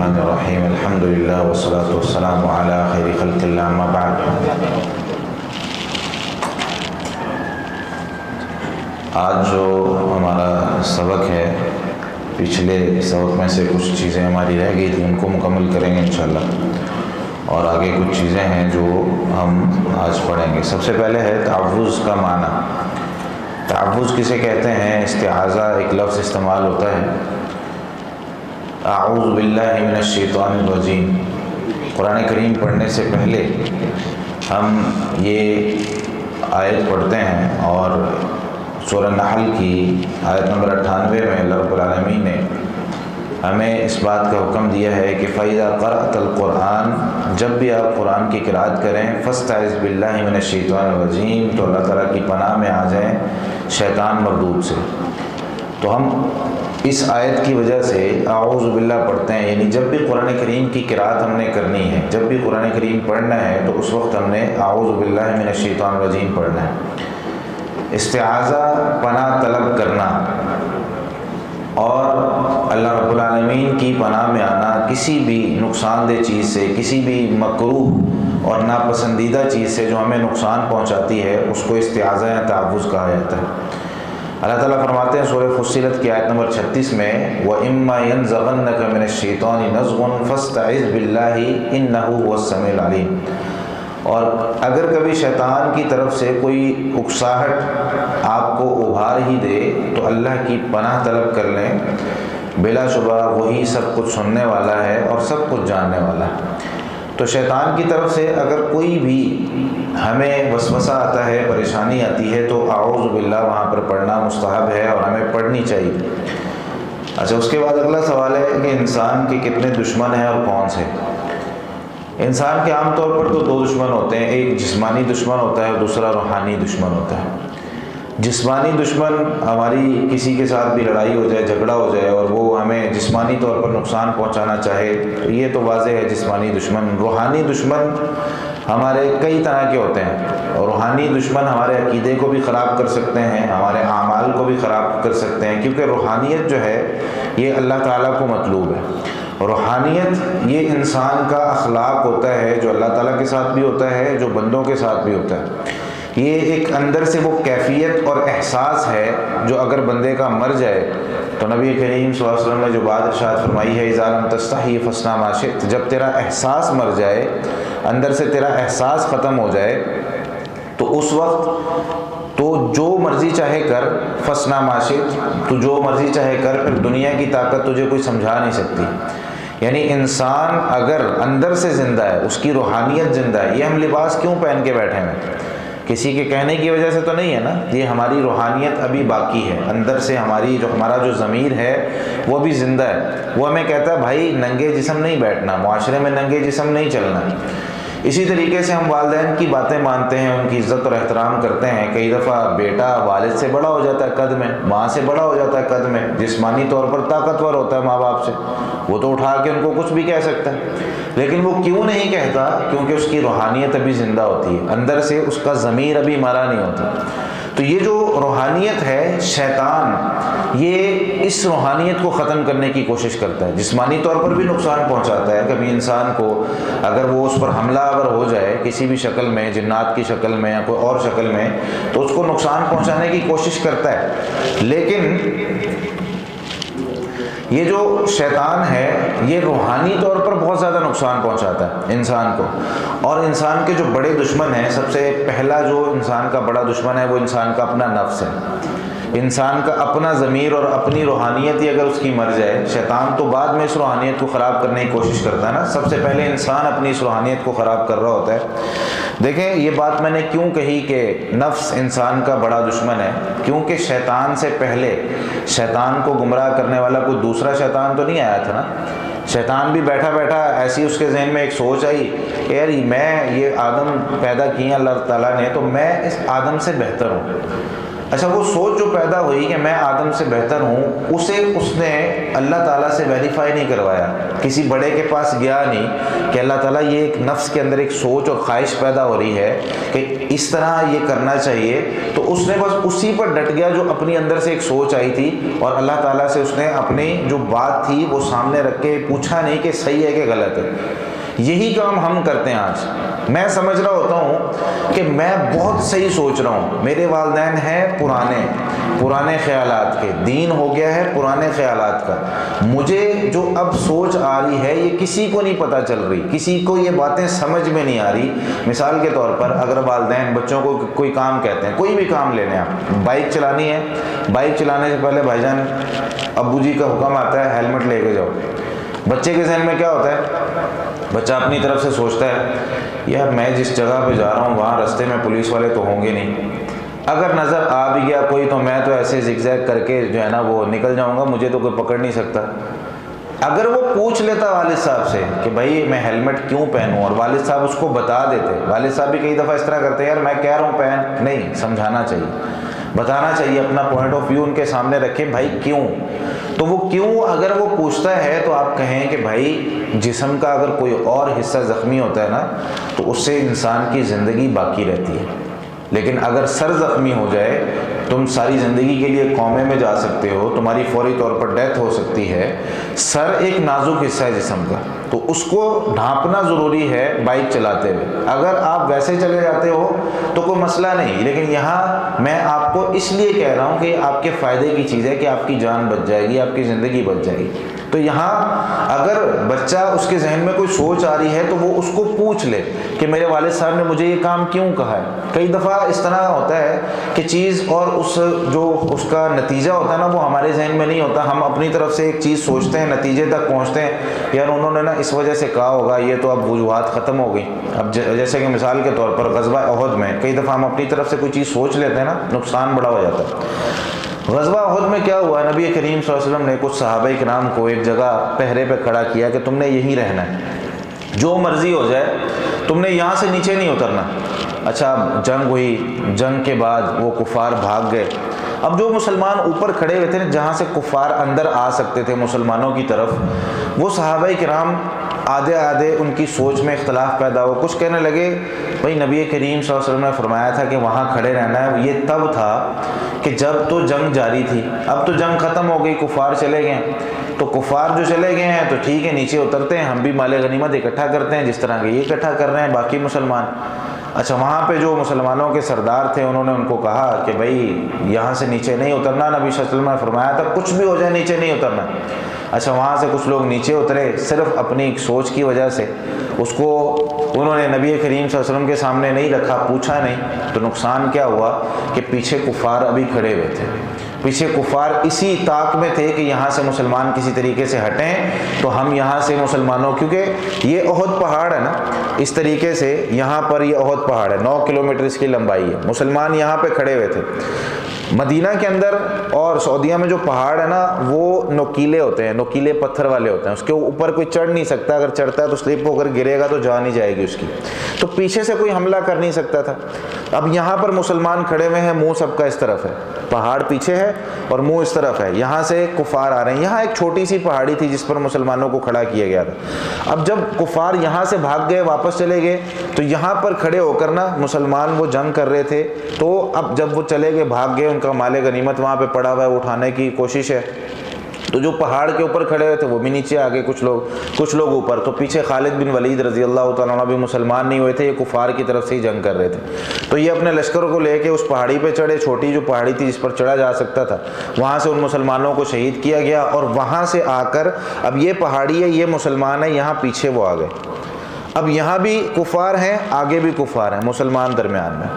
الرحمن الرحیم الحمد للہ والصلاة والسلام علی خیر خلق اللہ اما بعد۔ آج جو ہمارا سبق ہے، پچھلے سبق میں سے کچھ چیزیں ہماری رہ گئی تھیں، ان کو مکمل کریں گے انشاءاللہ، اور آگے کچھ چیزیں ہیں جو ہم آج پڑھیں گے۔ سب سے پہلے ہے تعوذ کا معنی۔ تعوذ کسے کہتے ہیں؟ استعاذہ ایک لفظ استعمال ہوتا ہے، اعوذ باللہ من الشیطان الرجیم۔ قرآن کریم پڑھنے سے پہلے ہم یہ آیت پڑھتے ہیں، اور سورہ نحل کی آیت نمبر 98 میں اللہ رب العالمین نے ہمیں اس بات کا حکم دیا ہے کہ فَإِذَا قَرَأْتَ الْقُرْآنَ، جب بھی آپ قرآن کی قرأت کریں، فَاسْتَعِذْ بِاللَّهِ مِنَ الشَّيْطَانِ الرَّجِيمِ، تو اللہ تعالیٰ کی پناہ میں آ جائیں شیطان مردود سے۔ تو ہم اس آیت کی وجہ سے اعوذ باللہ پڑھتے ہیں، یعنی جب بھی قرآن کریم کی قرأت ہم نے کرنی ہے، جب بھی قرآن کریم پڑھنا ہے تو اس وقت ہم نے اعوذ باللہ من الشیطان الرجیم پڑھنا ہے۔ استعاذہ پناہ طلب کرنا اور اللہ رب العالمین کی پناہ میں آنا کسی بھی نقصان دہ چیز سے، کسی بھی مکروہ اور ناپسندیدہ چیز سے جو ہمیں نقصان پہنچاتی ہے، اس کو استعاذہ یا تعوذ کہا جاتا ہے۔ اللہ تعالیٰ فرماتے ہیں سورہ فصلت کی آیت نمبر 36 میں وَإِمَّا يَنزَغَنَّكَ مِنَ الشَّيْطَانِ نَزْغٌ فَاسْتَعِذْ بِاللَّهِ إِنَّهُ هُوَ السَّمِيعُ الْعَلِيمُ، اور اگر کبھی شیطان کی طرف سے کوئی اکساہٹ آپ کو ابھار ہی دے تو اللہ کی پناہ طلب کر لیں، بلا شبہ وہی سب کچھ سننے والا ہے اور سب کچھ جاننے والا ہے۔ تو شیطان کی طرف سے اگر کوئی بھی ہمیں وسوسہ آتا ہے، پریشانی آتی ہے، تو اعوذ باللہ وہاں پر پڑھنا مستحب ہے اور ہمیں پڑھنی چاہیے۔ اچھا، اس کے بعد اگلا سوال ہے کہ انسان کے کتنے دشمن ہیں اور کون سے؟ انسان کے عام طور پر تو دو دشمن ہوتے ہیں، ایک جسمانی دشمن ہوتا ہے اور دوسرا روحانی دشمن ہوتا ہے۔ جسمانی دشمن ہماری کسی کے ساتھ بھی لڑائی ہو جائے، جھگڑا ہو جائے اور وہ ہمیں جسمانی طور پر نقصان پہنچانا چاہے تو یہ تو واضح ہے جسمانی دشمن۔ روحانی دشمن ہمارے کئی طرح کے ہوتے ہیں، اور روحانی دشمن ہمارے عقیدے کو بھی خراب کر سکتے ہیں، ہمارے اعمال کو بھی خراب کر سکتے ہیں، کیونکہ روحانیت جو ہے یہ اللہ تعالیٰ کو مطلوب ہے۔ روحانیت یہ انسان کا اخلاق ہوتا ہے جو اللہ تعالیٰ کے ساتھ بھی ہوتا ہے، جو بندوں کے ساتھ بھی ہوتا ہے۔ یہ ایک اندر سے وہ کیفیت اور احساس ہے جو اگر بندے کا مر جائے تو نبی کریم صلی اللہ علیہ وسلم نے جو بات ارشاد فرمائی ہے اذا لم تستحی فاصنع ما شئت، جب تیرا احساس مر جائے، اندر سے تیرا احساس ختم ہو جائے تو اس وقت تو جو مرضی چاہے کر، فاصنع ما شئت، تو جو مرضی چاہے کر، پھر دنیا کی طاقت تجھے کوئی سمجھا نہیں سکتی۔ یعنی انسان اگر اندر سے زندہ ہے، اس کی روحانیت زندہ ہے۔ یہ ہم لباس کیوں پہن کے بیٹھے ہیں؟ کسی کے کہنے کی وجہ سے تو نہیں ہے نا، یہ ہماری روحانیت ابھی باقی ہے، اندر سے ہمارا جو ضمیر ہے وہ بھی زندہ ہے۔ وہ ہمیں کہتا ہے بھائی ننگے جسم نہیں بیٹھنا، معاشرے میں ننگے جسم نہیں چلنا۔ اسی طریقے سے ہم والدین کی باتیں مانتے ہیں، ان کی عزت اور احترام کرتے ہیں۔ کئی دفعہ بیٹا والد سے بڑا ہو جاتا ہے قد میں، ماں سے بڑا ہو جاتا ہے قد میں، جسمانی طور پر طاقتور ہوتا ہے ماں باپ سے، وہ تو اٹھا کے ان کو کچھ بھی کہہ سکتا ہے، لیکن وہ کیوں نہیں کہتا؟ کیونکہ اس کی روحانیت ابھی زندہ ہوتی ہے، اندر سے اس کا ضمیر ابھی مرا نہیں ہوتا۔ تو یہ جو روحانیت ہے، شیطان یہ اس روحانیت کو ختم کرنے کی کوشش کرتا ہے، جسمانی طور پر بھی نقصان پہنچاتا ہے۔ کبھی انسان کو اگر وہ اس پر حملہ آور ہو جائے کسی بھی شکل میں، جنات کی شکل میں یا کوئی اور شکل میں، تو اس کو نقصان پہنچانے کی کوشش کرتا ہے۔ لیکن یہ جو شیطان ہے یہ روحانی طور پر بہت زیادہ نقصان پہنچاتا ہے انسان کو، اور انسان کے جو بڑے دشمن ہیں، سب سے پہلا جو انسان کا بڑا دشمن ہے وہ انسان کا اپنا نفس ہے۔ انسان کا اپنا ضمیر اور اپنی روحانیت ہی اگر اس کی مر جائے، شیطان تو بعد میں اس روحانیت کو خراب کرنے کی کوشش کرتا ہے نا، سب سے پہلے انسان اپنی اس روحانیت کو خراب کر رہا ہوتا ہے۔ دیکھیں یہ بات میں نے کیوں کہی کہ نفس انسان کا بڑا دشمن ہے، کیونکہ شیطان سے پہلے شیطان کو گمراہ کرنے والا کوئی دوسرا شیطان تو نہیں آیا تھا نا۔ شیطان بھی بیٹھا بیٹھا ایسی اس کے ذہن میں ایک سوچ آئی کہ یار میں یہ آدم پیدا کیے اللہ تعالیٰ نے، تو میں اس آدم سے بہتر ہوں، اچھا وہ سوچ جو پیدا ہوئی کہ میں آدم سے بہتر ہوں، اس نے اللہ تعالیٰ سے ویریفائی نہیں کروایا، کسی بڑے کے پاس گیا نہیں کہ اللہ تعالیٰ یہ ایک نفس کے اندر ایک سوچ اور خواہش پیدا ہو رہی ہے کہ اس طرح یہ کرنا چاہیے، تو اس نے بس اسی پر ڈٹ گیا جو اپنی اندر سے ایک سوچ آئی تھی، اور اللہ تعالیٰ سے اس نے اپنی جو بات تھی وہ سامنے رکھ کے پوچھا نہیں کہ صحیح ہے کہ غلط ہے۔ یہی کام ہم کرتے ہیں آج۔ میں سمجھ رہا ہوتا ہوں کہ میں بہت صحیح سوچ رہا ہوں، میرے والدین ہیں پرانے خیالات کے، دین ہو گیا ہے پرانے خیالات کا، مجھے جو اب سوچ آ رہی ہے یہ کسی کو نہیں پتہ چل رہی، کسی کو یہ باتیں سمجھ میں نہیں آ رہی۔ مثال کے طور پر اگر والدین بچوں کو کوئی کام کہتے ہیں، کوئی بھی کام لے لیں آپ، بائک چلانی ہے، بائک چلانے سے پہلے بھائی جان ابو جی کا حکم آتا ہے ہیلمٹ لے کے جاؤ، بچے کے ذہن میں کیا ہوتا ہے؟ بچہ اپنی طرف سے سوچتا ہے یار میں جس جگہ پہ جا رہا ہوں وہاں رستے میں پولیس والے تو ہوں گے نہیں، اگر نظر آ بھی گیا کوئی تو میں تو ایسے زگ زیگ کر کے جو ہے نا وہ نکل جاؤں گا، مجھے تو کوئی پکڑ نہیں سکتا۔ اگر وہ پوچھ لیتا والد صاحب سے کہ بھائی میں ہیلمٹ کیوں پہنوں، اور والد صاحب اس کو بتا دیتے، والد صاحب بھی کئی دفعہ اس طرح کرتے ہیں یار میں کہہ رہا ہوں پہن، نہیں، سمجھانا چاہیے، بتانا چاہیے، اپنا پوائنٹ آف ویو ان کے سامنے رکھیں، بھائی کیوں، تو وہ کیوں اگر وہ پوچھتا ہے تو آپ کہیں کہ بھائی جسم کا اگر کوئی اور حصہ زخمی ہوتا ہے نا تو اس سے انسان کی زندگی باقی رہتی ہے، لیکن اگر سر زخمی ہو جائے تم ساری زندگی کے لیے کومے میں جا سکتے ہو، تمہاری فوری طور پر ڈیتھ ہو سکتی ہے۔ سر ایک نازک حصہ ہے جسم کا، تو اس کو ڈھانپنا ضروری ہے بائک چلاتے ہوئے۔ اگر آپ ویسے چلے جاتے ہو تو کوئی مسئلہ نہیں، لیکن یہاں میں آپ کو اس لیے کہہ رہا ہوں کہ آپ کے فائدے کی چیز ہے کہ آپ کی جان بچ جائے گی، آپ کی زندگی بچ جائے گی۔ تو یہاں اگر بچہ اس کے ذہن میں کوئی سوچ آ رہی ہے تو وہ اس کو پوچھ لے کہ میرے والد صاحب نے مجھے یہ کام کیوں کہا ہے۔ کئی دفعہ اس طرح ہوتا ہے کہ چیز اور اس کا نتیجہ ہوتا ہے نا وہ ہمارے ذہن میں نہیں ہوتا، ہم اپنی طرف سے ایک چیز سوچتے ہیں، نتیجے تک پہنچتے ہیں یار انہوں نے نا اس وجہ سے کہا ہوگا، یہ تو اب وجوہات ختم ہو گئی۔ اب جیسے کہ مثال کے طور پر غزوہ احد میں کئی دفعہ ہم اپنی طرف سے کوئی چیز سوچ لیتے ہیں نا، نقصان بڑا ہو جاتا ہے۔ غزوہ احد میں کیا ہوا، نبی کریم صلی اللہ علیہ وسلم نے کچھ صحابہ کرام کو ایک جگہ پہرے پہ کھڑا کیا کہ تم نے یہیں رہنا ہے، جو مرضی ہو جائے تم نے یہاں سے نیچے نہیں اترنا۔ اچھا جنگ ہوئی، جنگ کے بعد وہ کفار بھاگ گئے۔ اب جو مسلمان اوپر کھڑے ہوئے تھے جہاں سے کفار اندر آ سکتے تھے مسلمانوں کی طرف، وہ صحابہ کرام آدھے ان کی سوچ میں اختلاف پیدا ہوا۔ کچھ کہنے لگے بھائی نبی کریم صلی اللہ علیہ وسلم نے فرمایا تھا کہ وہاں کھڑے رہنا ہے، یہ تب تھا کہ جب تو جنگ جاری تھی، اب تو جنگ ختم ہو گئی، کفار چلے گئے، تو کفار جو چلے گئے ہیں تو ٹھیک ہے نیچے اترتے ہیں، ہم بھی مال غنیمت اکٹھا کرتے ہیں جس طرح کہ یہ اکٹھا کر رہے ہیں باقی مسلمان۔ اچھا وہاں پہ جو مسلمانوں کے سردار تھے انہوں نے ان کو کہا کہ بھائی یہاں سے نیچے نہیں اترنا، نبی صلی اللہ علیہ وسلم نے فرمایا تھا کچھ بھی ہو جائے نیچے نہیں اترنا۔ اچھا وہاں سے کچھ لوگ نیچے اترے صرف اپنی ایک سوچ کی وجہ سے، اس کو انہوں نے نبی کریم صلی اللہ علیہ وسلم کے سامنے نہیں رکھا، پوچھا نہیں، تو نقصان کیا ہوا کہ پیچھے کفار ابھی کھڑے ہوئے تھے، پیچھے کفار اسی طاق میں تھے کہ یہاں سے مسلمان کسی طریقے سے ہٹیں تو ہم یہاں سے مسلمانوں، کیونکہ یہ احد پہاڑ ہے نا، اس طریقے سے یہاں پر یہ احد پہاڑ ہے، 9 کلومیٹر اس کی لمبائی ہے، مسلمان یہاں پہ کھڑے ہوئے تھے۔ مدینہ کے اندر اور سعودیہ میں جو پہاڑ ہے نا وہ نوکیلے ہوتے ہیں، نوکیلے پتھر والے ہوتے ہیں، اس کے اوپر کوئی چڑھ نہیں سکتا، اگر چڑھتا ہے تو سلپ ہو کر گرے گا تو جان نہیں جائے گی اس کی، تو پیچھے سے کوئی حملہ کر نہیں سکتا تھا۔ اب یہاں پر مسلمان کھڑے ہوئے ہیں، منہ سب کا اس طرف ہے، پہاڑ پیچھے ہے اور منہ اس طرف ہے، یہاں سے کفار آ رہے ہیں۔ یہاں ایک چھوٹی سی پہاڑی تھی جس پر مسلمانوں کو کھڑا کیا گیا تھا۔ اب جب کفار یہاں سے بھاگ گئے واپس چلے گئے تو یہاں پر کھڑے ہو کر نا مسلمان وہ جنگ کر رہے تھے، تو اب جب وہ چلے گئے بھاگ گئے، ان کا مال غنیمت وہاں پہ پڑا ہوا ہے، اٹھانے کی کوشش ہے، تو جو پہاڑ کے اوپر کھڑے ہوئے تھے وہ بھی نیچے آ گئے، کچھ لوگ اوپر، تو پیچھے خالد بن ولید رضی اللہ تعالیٰ عنہ بھی مسلمان نہیں ہوئے تھے، یہ کفار کی طرف سے ہی جنگ کر رہے تھے، تو یہ اپنے لشکروں کو لے کے اس پہاڑی پہ چڑھے، چھوٹی جو پہاڑی تھی جس پر چڑھا جا سکتا تھا، وہاں سے ان مسلمانوں کو شہید کیا گیا، اور وہاں سے آ کر اب یہ پہاڑی ہے، یہ مسلمان ہے، یہاں پیچھے وہ آ گئے، اب یہاں بھی کفار ہیں، آگے بھی کفار ہیں، مسلمان درمیان میں،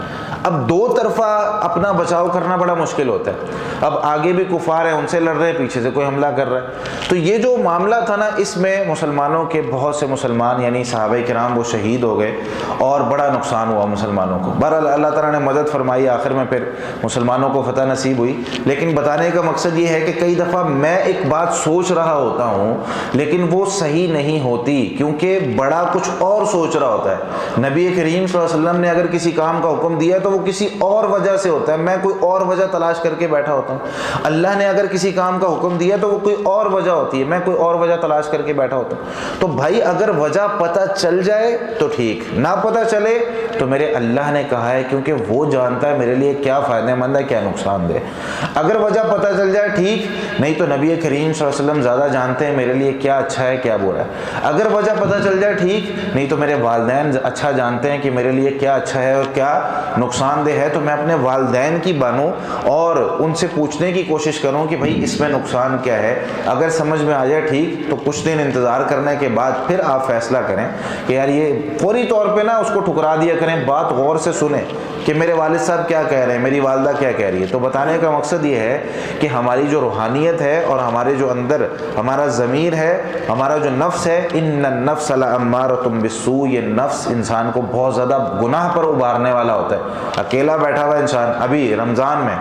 اب دو طرفہ اپنا بچاؤ کرنا بڑا مشکل ہوتا ہے، اب آگے بھی کفار ہیں، ان سے لڑ رہے ہیں، پیچھے سے کوئی حملہ کر رہا ہے، تو یہ جو معاملہ تھا نا اس میں مسلمانوں کے بہت سے مسلمان یعنی صحابہ کرام وہ شہید ہو گئے اور بڑا نقصان ہوا مسلمانوں کو۔ بہرحال اللہ تعالیٰ نے مدد فرمائی، آخر میں پھر مسلمانوں کو فتح نصیب ہوئی، لیکن بتانے کا مقصد یہ ہے کہ کئی دفعہ میں ایک بات سوچ رہا ہوتا ہوں لیکن وہ صحیح نہیں ہوتی، کیونکہ بڑا کچھ اور سوچ رہا ہوتا ہے۔ نبی کریم صلی اللہ علیہ وسلم نے اگر کسی کام کا حکم دیا ہے تو تو وہ کسی اور وجہ سے ہوتا ہے، میں کوئی اور وجہ تلاش کر کے بیٹھا ہوتا ہوں۔ اللہ نے اگر کسی کام کا حکم دیا تو وہ کوئی اور وجہ ہوتی ہے، میں کوئی اور وجہ تلاش کر کے بیٹھا ہوتا ہوں۔ تو بھائی اگر وجہ پتہ چل جائے تو ٹھیک، نہ پتہ چلے تو میرے اللہ نے کہا ہے، کیونکہ وہ جانتا ہے میرے لیے کیا فائدہ مند ہے کیا نقصان دہ۔ اگر وجہ پتہ چل جائے ٹھیک، نہیں تو نبی کریم صلی اللہ علیہ وسلم زیادہ جانتے ہیں میرے لیے کیا اچھا ہے کیا برا ہے۔ اگر وجہ پتہ چل جائے ٹھیک، نہیں تو میرے والدین اچھا جانتے ہیں کہ میرے لیے کیا اچھا ہے اور کیا نقصان دہ ہے، تو میں اپنے والدین کی بانوں اور ان سے پوچھنے کی کوشش کروں کہ بھائی اس میں نقصان کیا ہے۔ اگر سمجھ میں آ جائے ٹھیک، تو کچھ دن انتظار کرنے کے بعد پھر آپ فیصلہ کریں کہ یار یہ فوری طور پہ نا اس کو ٹھکرا دیا کریں، بات غور سے سنیں کہ میرے والد صاحب کیا کہہ رہے ہیں، میری والدہ کیا کہہ رہی ہے۔ تو بتانے کا مقصد یہ ہے کہ ہماری جو روحانیت ہے اور ہمارے جو اندر ہمارا ضمیر ہے، ہمارا جو نفس ہے، ان النفس لامارۃ بالسوء، یہ نفس انسان کو بہت زیادہ گناہ پر ابھارنے والا ہوتا ہے۔ اکیلا بیٹھا ہوا انسان، ابھی رمضان میں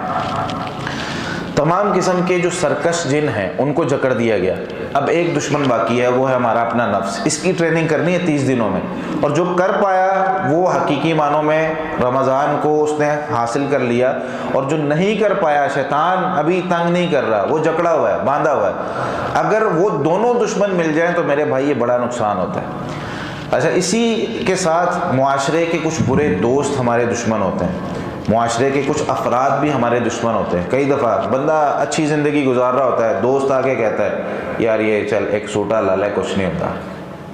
تمام قسم کے جو سرکش جن ہیں ان کو جکڑ دیا گیا، اب ایک دشمن باقی ہے، وہ ہے ہمارا اپنا نفس۔ اس کی ٹریننگ کرنی ہے 30 دنوں میں، اور جو کر پایا وہ حقیقی معنوں میں رمضان کو اس نے حاصل کر لیا، اور جو نہیں کر پایا شیطان ابھی تنگ نہیں کر رہا، وہ جکڑا ہوا ہے، باندھا ہوا ہے۔ اگر وہ دونوں دشمن مل جائیں تو میرے بھائی یہ بڑا نقصان ہوتا ہے۔ اچھا، اسی کے ساتھ معاشرے کے کچھ برے دوست ہمارے دشمن ہوتے ہیں، معاشرے کے کچھ افراد بھی ہمارے دشمن ہوتے ہیں۔ کئی دفعہ بندہ اچھی زندگی گزار رہا ہوتا ہے، دوست آ کے کہتا ہے یار یہ چل ایک سوٹا لا لے، کچھ نہیں ہوتا،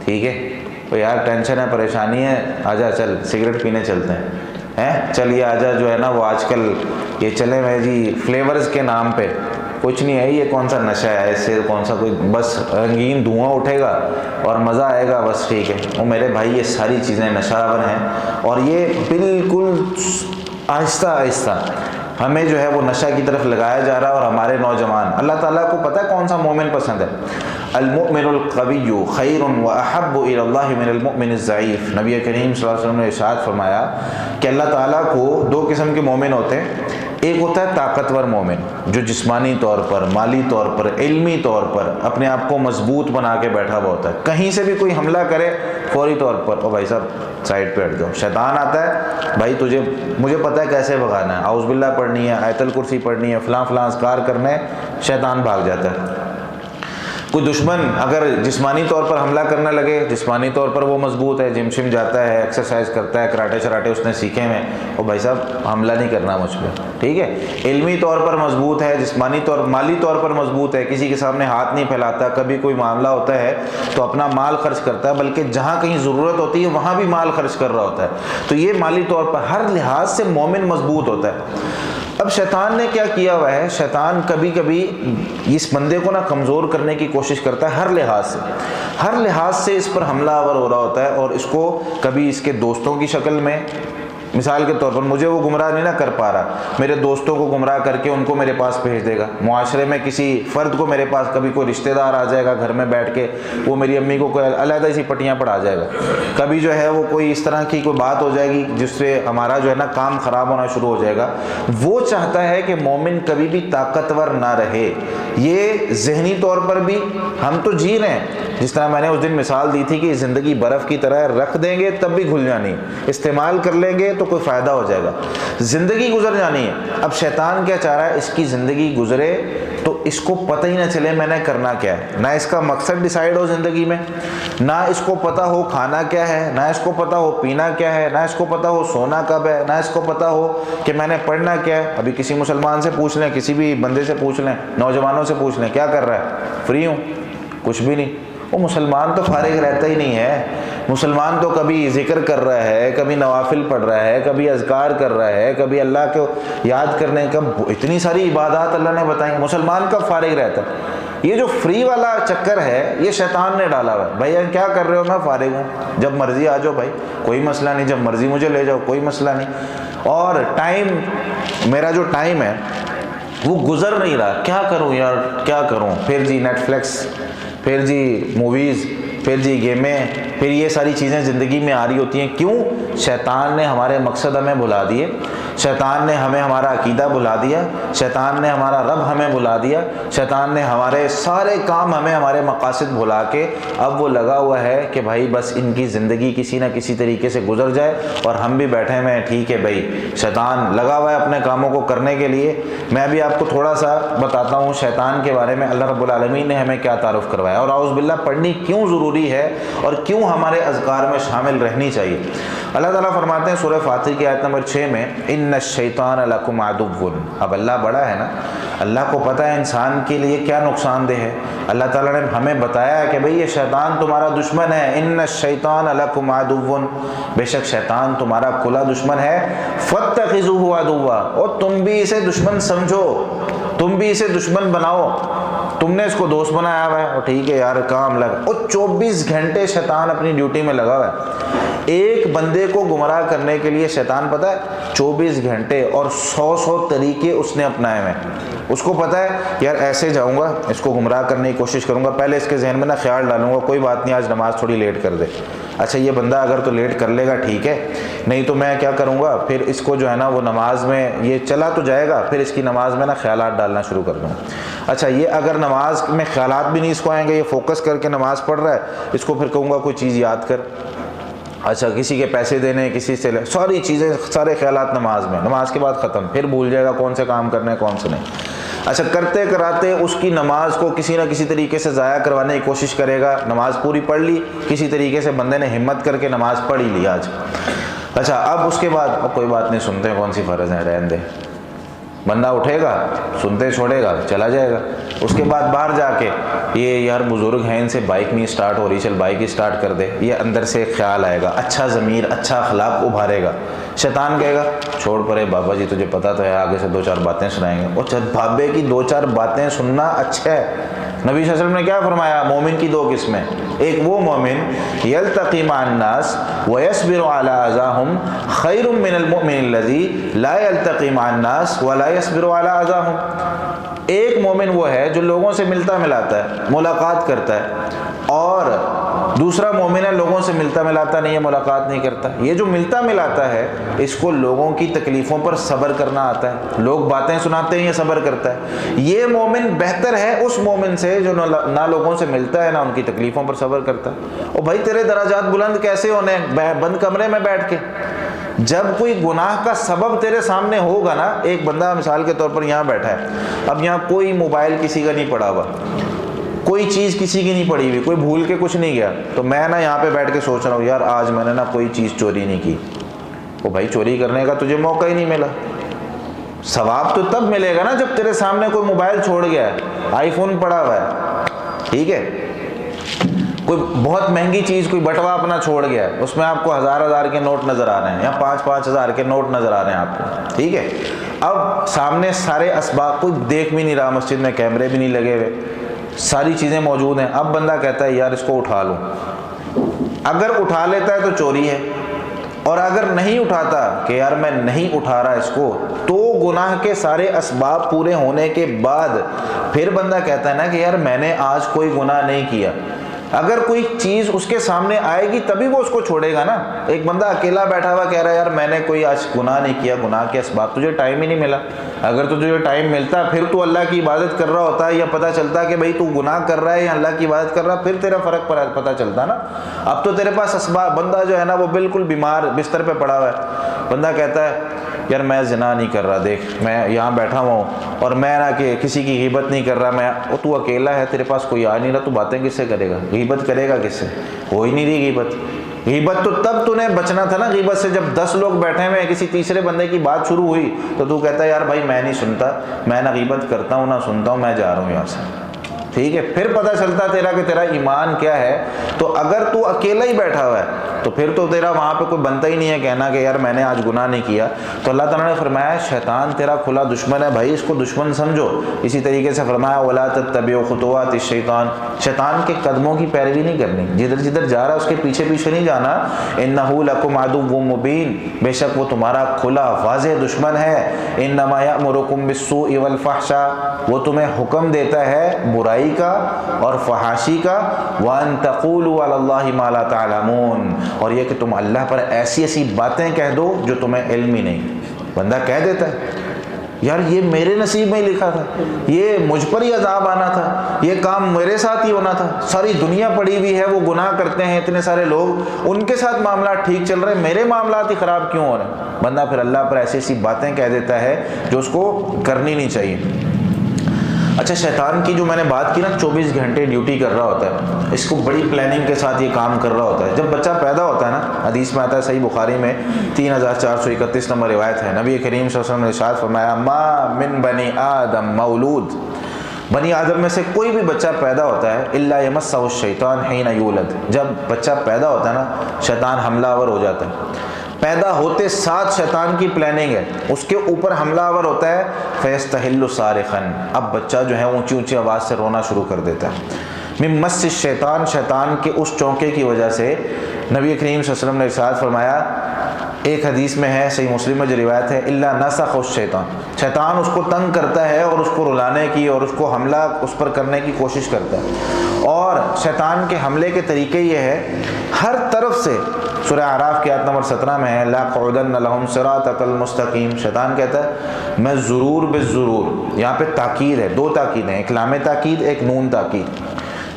ٹھیک ہے تو یار ٹینشن ہے پریشانی ہے، آجا چل سگریٹ پینے چلتے ہیں، چل یہ آجا جو ہے نا وہ آج کل یہ چلے میں جی فلیورز کے نام پہ، کچھ نہیں ہے، یہ کون سا نشہ ہے، اس سے کون سا کوئی بس رنگین دھواں اٹھے گا اور مزہ آئے گا، بس ٹھیک ہے۔ وہ میرے بھائی یہ ساری چیزیں نشہ آور ہیں، اور یہ بالکل آہستہ آہستہ ہمیں جو ہے وہ نشہ کی طرف لگایا جا رہا ہے۔ اور ہمارے نوجوان، اللہ تعالیٰ کو پتہ ہے کون سا مومن پسند ہے، المؤمن القوی خیر واحب الی اللہ من المؤمن الضعیف۔ نبی کریم صلی اللہ علیہ وسلم نے ارشاد فرمایا کہ اللہ تعالیٰ کو دو قسم کے مومن ہوتے ہیں، ایک ہوتا ہے طاقتور مومن جو جسمانی طور پر، مالی طور پر، علمی طور پر اپنے آپ کو مضبوط بنا کے بیٹھا ہوا ہوتا ہے، کہیں سے بھی کوئی حملہ کرے فوری طور پر او بھائی صاحب سائڈ پہ ہٹ جاؤ، شیطان آتا ہے بھائی مجھے پتہ ہے کیسے بھگانا ہے، اعوذ باللہ پڑھنی ہے، آیت الکرسی پڑھنی ہے، فلاں فلاں اذکار کرنے، شیطان بھاگ جاتا ہے۔ کوئی دشمن اگر جسمانی طور پر حملہ کرنے لگے، جسمانی طور پر وہ مضبوط ہے، جم شم جاتا ہے، ایکسرسائز کرتا ہے، کراٹے شراٹے اس نے سیکھے ہیں، او بھائی صاحب حملہ نہیں کرنا مجھ پہ، ٹھیک ہے۔ علمی طور پر مضبوط ہے، جسمانی طور مالی طور پر مضبوط ہے، کسی کے سامنے ہاتھ نہیں پھیلاتا، کبھی کوئی معاملہ ہوتا ہے تو اپنا مال خرچ کرتا ہے، بلکہ جہاں کہیں ضرورت ہوتی ہے وہاں بھی مال خرچ کر رہا ہوتا ہے، تو یہ مالی طور پر ہر لحاظ سے مومن مضبوط ہوتا ہے۔ اب شیطان نے کیا کیا ہوا ہے، شیطان کبھی کبھی اس بندے کو نا کمزور کرنے کی کوشش کرتا ہے، ہر لحاظ سے اس پر حملہ آور ہو رہا ہوتا ہے، اور اس کو کبھی اس کے دوستوں کی شکل میں، مثال کے طور پر مجھے وہ گمراہ نہیں نہ کر پا رہا، میرے دوستوں کو گمراہ کر کے ان کو میرے پاس بھیج دے گا، معاشرے میں کسی فرد کو میرے پاس، کبھی کوئی رشتہ دار آ جائے گا گھر میں بیٹھ کے، وہ میری امی کو کوئی علیحدہ سی پٹیاں پڑھا جائے گا، کبھی جو ہے وہ کوئی اس طرح کی کوئی بات ہو جائے گی جس سے ہمارا جو ہے نا کام خراب ہونا شروع ہو جائے گا۔ وہ چاہتا ہے کہ مومن کبھی بھی طاقتور نہ رہے، یہ ذہنی طور پر بھی ہم تو جی رہے ہیں، جس طرح میں نے اس دن مثال دی تھی کہ زندگی برف کی طرح رکھ دیں گے تب بھی گھل جانی، استعمال کر لیں گے تو کوئی فائدہ ہو جائے گا، زندگی گزر جانی ہے۔ اب شیطان کیا چاہ رہا ہے، اس کی زندگی گزرے تو اس کو پتہ ہی نہ چلے میں نے کرنا کیا ہے، نہ اس کا مقصد ڈیسائیڈ ہو زندگی میں، نہ اس کو پتہ ہو کھانا کیا ہے، نہ اس کو پتہ ہو پینا کیا ہے، نہ اس کو پتہ ہو سونا کب ہے، نہ اس کو پتہ ہو کہ میں نے پڑھنا کیا ہے۔ ابھی کسی مسلمان سے پوچھ لیں، کسی بھی بندے سے پوچھ لیں، نوجوانوں سے پوچھ لیں کیا کر رہا ہے، فری ہوں، کچھ بھی نہیں۔ وہ مسلمان تو فارغ رہتا ہی نہیں ہے، مسلمان تو کبھی ذکر کر رہا ہے، کبھی نوافل پڑھ رہا ہے، کبھی اذکار کر رہا ہے، کبھی اللہ کو یاد کرنے کا، اتنی ساری عبادات اللہ نے بتائیں، مسلمان کب فارغ رہتا ہے؟ یہ جو فری والا چکر ہے یہ شیطان نے ڈالا ہوا ہے، بھائی کیا کر رہے ہو، میں فارغ ہوں، جب مرضی آ جاؤ بھائی کوئی مسئلہ نہیں، جب مرضی مجھے لے جاؤ کوئی مسئلہ نہیں، اور ٹائم میرا جو ٹائم ہے وہ گزر نہیں رہا، کیا کروں یار کیا کروں، پھر جی نیٹ فلکس، پھر جی موویز، پھر جی گیمیں، پھر یہ ساری چیزیں زندگی میں آ رہی ہوتی ہیں. کیوں؟ شیطان نے ہمارے مقصد ہمیں بھلا دیے، شیطان نے ہمیں ہمارا عقیدہ بھلا دیا، شیطان نے ہمارا رب ہمیں بھلا دیا، شیطان نے ہمارے سارے کام ہمیں ہمارے مقاصد بھلا کے اب وہ لگا ہوا ہے کہ بھائی بس ان کی زندگی کسی نہ کسی طریقے سے گزر جائے اور ہم بھی بیٹھے ہوئے ہیں. ٹھیک ہے بھائی، شیطان لگا ہوا ہے اپنے کاموں کو کرنے کے لیے. میں بھی آپ کو تھوڑا سا بتاتا ہوں شیطان کے بارے میں. اللہ رب العالمین نے ہمیں کیا تعارف کروایا اور اعوذ باللہ پڑھنی کیوں ضروری ہے اور کیوں ہمارے اذکار میں شامل رہنی چاہیے. اللہ تعالیٰ فرماتے ہیں سورہ فاطر کی آیت نمبر 6 میں ان الشیطان لکم عدو. اب اللہ بڑا ہے نا، اللہ کو پتہ ہے انسان کے لیے کیا نقصان دہ ہے. اللہ تعالیٰ نے ہمیں بتایا ہے کہ بھئی یہ شیطان تمہارا دشمن ہے. ان الشیطان لکم عدو، بے شک شیطان تمہارا کھلا دشمن ہے. فاتخذوہ عدوا، اور تم بھی اسے دشمن سمجھو، تم بھی اسے دشمن بناؤ. تم نے اس کو دوست بنایا ہوا ہے اور ٹھیک ہے یار کام لگا، اور 24 گھنٹے شیطان اپنی ڈیوٹی میں لگا ہوا ہے. ایک بندے کو گمراہ کرنے کے لیے شیطان پتہ ہے 24 گھنٹے اور 100 طریقے اس نے اپنائے ہوئے ہیں. اس کو پتہ ہے یار ایسے جاؤں گا، اس کو گمراہ کرنے کی کوشش کروں گا، پہلے اس کے ذہن میں نا خیال ڈالوں گا کوئی بات نہیں آج نماز تھوڑی لیٹ کر دے. اچھا یہ بندہ اگر تو لیٹ کر لے گا ٹھیک ہے، نہیں تو میں کیا کروں گا پھر اس کو جو ہے نا وہ نماز میں یہ چلا تو جائے گا، پھر اس کی نماز میں نا خیالات ڈالنا شروع کر دوں. اچھا یہ اگر نماز میں خیالات بھی نہیں اس کو آئیں گے، یہ فوکس کر کے نماز پڑھ رہا ہے، اس کو پھر کہوں گا کوئی چیز یاد کر. اچھا کسی کے پیسے دینے، کسی سے ساری چیزیں، سارے خیالات نماز میں، نماز کے بعد ختم، پھر بھول جائے گا کون سے کام کرنے کون سے نہیں. اچھا کرتے کراتے اس کی نماز کو کسی نہ کسی طریقے سے ضائع کروانے کی کوشش کرے گا. نماز پوری پڑھ لی، کسی طریقے سے بندے نے ہمت کر کے نماز پڑھ ہی لی آج. اچھا اب اس کے بعد اب کوئی بات نہیں، سنتے ہیں کون سی فرض ہے رہنے دے. بندہ اٹھے گا، سنتے چھوڑے گا، چلا جائے گا. اس کے بعد باہر جا کے یہ یار بزرگ ہیں ان سے بائک نہیں اسٹارٹ ہو رہی، چل بائک ہی اسٹارٹ کر دے. یہ اندر سے ایک خیال آئے گا، اچھا ضمیر، اچھا اخلاق ابھارے گا. شیطان کہے گا چھوڑ پرے بابا جی، تجھے پتہ تو ہے آگے سے 2-4 باتیں سنائیں گے. اور بابے کی 2-4 باتیں سننا اچھا ہے. نبی صلی اللہ علیہ وسلم نے کیا فرمایا؟ مومن کی 2 قسمیں، ایک وہ مومن یلتقی مع الناس ویصبر علی اذاہم خیر من المؤمن الذی لا یلتقی مع الناس ولا یصبر علی اذاہم. ایک مومن وہ ہے جو لوگوں سے ملتا ملاتا ہے، ملاقات کرتا ہے، اور دوسرا مومن ہے لوگوں سے ملتا ملاتا نہیں ہے، ملاقات نہیں کرتا. یہ جو ملتا ملاتا ہے اس کو لوگوں کی تکلیفوں پر صبر کرنا آتا ہے، لوگ باتیں سناتے ہیں یہ صبر کرتا ہے. یہ مومن بہتر ہے اس مومن سے جو نہ لوگوں سے ملتا ہے نہ ان کی تکلیفوں پر صبر کرتا ہے. اور بھائی تیرے درجات بلند کیسے ہونے بند کمرے میں بیٹھ کے؟ جب کوئی گناہ کا سبب تیرے سامنے ہوگا نا، ایک بندہ مثال کے طور پر یہاں بیٹھا ہے، اب یہاں کوئی موبائل کسی کا نہیں پڑا ہوا، کوئی چیز کسی کی نہیں پڑی ہوئی، کوئی بھول کے کچھ نہیں گیا، تو میں نا یہاں پہ بیٹھ کے سوچ رہا ہوں یار آج میں نے نا کوئی چیز چوری نہیں کی. وہ بھائی چوری کرنے کا تجھے موقع ہی نہیں ملا. ثواب تو تب ملے گا نا جب تیرے سامنے کوئی موبائل چھوڑ گیا ہے، آئی فون پڑا ہوا ہے، ٹھیک ہے، کوئی بہت مہنگی چیز، کوئی بٹوا اپنا چھوڑ گیا ہے، اس میں آپ کو 1000 کے نوٹ نظر آ رہے ہیں یا 5,000 کے نوٹ نظر آ رہے ہیں آپ کو، ٹھیک ہے. اب سامنے سارے اسباب، کوئی دیکھ بھی نہیں رہا، مسجد میں کیمرے بھی نہیں لگے ہوئے، ساری چیزیں موجود ہیں. اب بندہ کہتا ہے یار اس کو اٹھا لوں. اگر اٹھا لیتا ہے تو چوری ہے، اور اگر نہیں اٹھاتا کہ یار میں نہیں اٹھا رہا اس کو، تو گناہ کے سارے اسباب پورے ہونے کے بعد پھر بندہ کہتا ہے نا کہ یار میں نے آج کوئی گناہ نہیں کیا. اگر کوئی چیز اس کے سامنے آئے گی تبھی وہ اس کو چھوڑے گا نا. ایک بندہ اکیلا بیٹھا ہوا کہہ رہا ہے یار میں نے کوئی آج گناہ نہیں کیا، گناہ کے اسباب، تجھے ٹائم ہی نہیں ملا. اگر تجھے ٹائم ملتا پھر تو اللہ کی عبادت کر رہا ہوتا ہے، یا پتہ چلتا کہ بھئی تو گناہ کر رہا ہے یا اللہ کی عبادت کر رہا ہے، پھر تیرا فرق پتہ چلتا نا. اب تو تیرے پاس اسباب، بندہ جو ہے نا وہ بالکل بیمار بستر پہ پڑا ہوا ہے، بندہ کہتا ہے یار میں زنا نہیں کر رہا، دیکھ میں یہاں بیٹھا ہوا ہوں اور میں نہ کہ کسی کی غیبت نہیں کر رہا، میں تو اکیلا ہے، تیرے پاس کوئی آ نہیں رہا، تو باتیں کس سے کرے گا؟ غیبت کرے گا کس سے؟ ہو ہی نہیں رہی غیبت. غیبت تو تب تو نے بچنا تھا نا غیبت سے جب 10 لوگ بیٹھے ہوئے ہیں، کسی تیسرے بندے کی بات شروع ہوئی تو کہتا ہے یار بھائی میں نہیں سنتا، میں نہ غیبت کرتا ہوں نہ سنتا ہوں، میں جا رہا ہوں یہاں سے، ٹھیک ہے. پھر پتہ چلتا تیرا کہ تیرا ایمان کیا ہے. تو اگر تو اکیلا ہی بیٹھا ہوا ہے تو پھر تو تیرا وہاں پہ کوئی بنتا ہی نہیں ہے کہنا کہ یار میں نے آج گناہ نہیں کیا. تو اللہ تعالیٰ نے فرمایا شیطان تیرا کھلا دشمن ہے بھائی، اس کو دشمن سمجھو. اسی طریقے سے فرمایا وَلَا تَتَّبِعُوا خُطُوَاتِ الشَّيْطَانِ، شیطان کے قدموں کی پیروی نہیں کرنی، جدھر جدھر جا رہا ہے اس کے پیچھے پیچھے نہیں جانا. إِنَّهُ لَكُمْ عَدُوٌّ مُّبِينٌ، بے شک وہ تمہارا کھلا واضح دشمن ہے. إِنَّمَا يَأْمُرُكُمْ بِالسُّوءِ وَالْفَحْشَاءِ، وہ تمہیں حکم دیتا ہے برائی برائی کا اور فحاشی کا، وَأَن تَقُولُوا عَلَى اللَّهِ مَا لَا تَعْلَمُونَ، اور یہ کہ تم اللہ پر ایسی ایسی باتیں کہہ دو جو تمہیں علم ہی نہیں۔ بندہ کہہ دیتا ہے یار یہ میرے نصیب میں ہی لکھا تھا، یہ مجھ پر ہی عذاب آنا تھا، یہ کام میرے ساتھ ہی ہونا تھا، ساری دنیا پڑی ہوئی ہے وہ گناہ کرتے ہیں اتنے سارے لوگ، ان کے ساتھ معاملات ٹھیک چل رہے ہیں، میرے معاملات ہی خراب کیوں ہو رہے ہیں؟ بندہ پھر اللہ پر ایسی ایسی باتیں کہہ دیتا ہے جو اس کو کرنی نہیں چاہیے۔ اچھا، شیطان کی جو میں نے بات کی نا 24 گھنٹے ڈیوٹی کر رہا ہوتا ہے، اس کو بڑی پلاننگ کے ساتھ یہ کام کر رہا ہوتا ہے۔ جب بچہ پیدا ہوتا ہے نا، حدیث میں آتا ہے صحیح بخاری میں 3431 نمبر روایت ہے، نبی کریم صلی اللہ علیہ وسلم نے ارشاد فرمایا ما من بنی آدم مولود، بنی آدم میں سے کوئی بھی بچہ پیدا ہوتا ہے الا یمسہ الشیطان حین یولد، جب بچہ پیدا ہوتا ہے نا شیطان حملہ آور ہو جاتا ہے، پیدا ہوتے ساتھ شیطان کی پلاننگ ہے، اس کے اوپر حملہ آور ہوتا ہے، فیستحل صارخا، اب بچہ جو ہے اونچی اونچی آواز سے رونا شروع کر دیتا ہے، من مس الشیطان، شیطان کے اس چونکے کی وجہ سے۔ نبی کریم صلی اللہ علیہ وسلم نے ارشاد فرمایا، ایک حدیث میں ہے صحیح مسلم میں جو روایت ہے، الا نسخ الشیطان، شیطان اس کو تنگ کرتا ہے اور اس کو رلانے کی اور اس کو حملہ اس پر کرنے کی کوشش کرتا ہے، اور شیطان کے حملے کے طریقے یہ ہے ہر طرف سے۔ سورہ اعراف کی آیت نمبر 17 میں ہے لَأَقْعُدَنَّ لَهُمْ صِرَاطَكَ الْمُسْتَقِيمَ، شیطان کہتا ہے میں ضرور بالضرور، یہاں پہ تاکید ہے، دو تاکید ہیں، ایک لام تاکید ایک نون تاکید،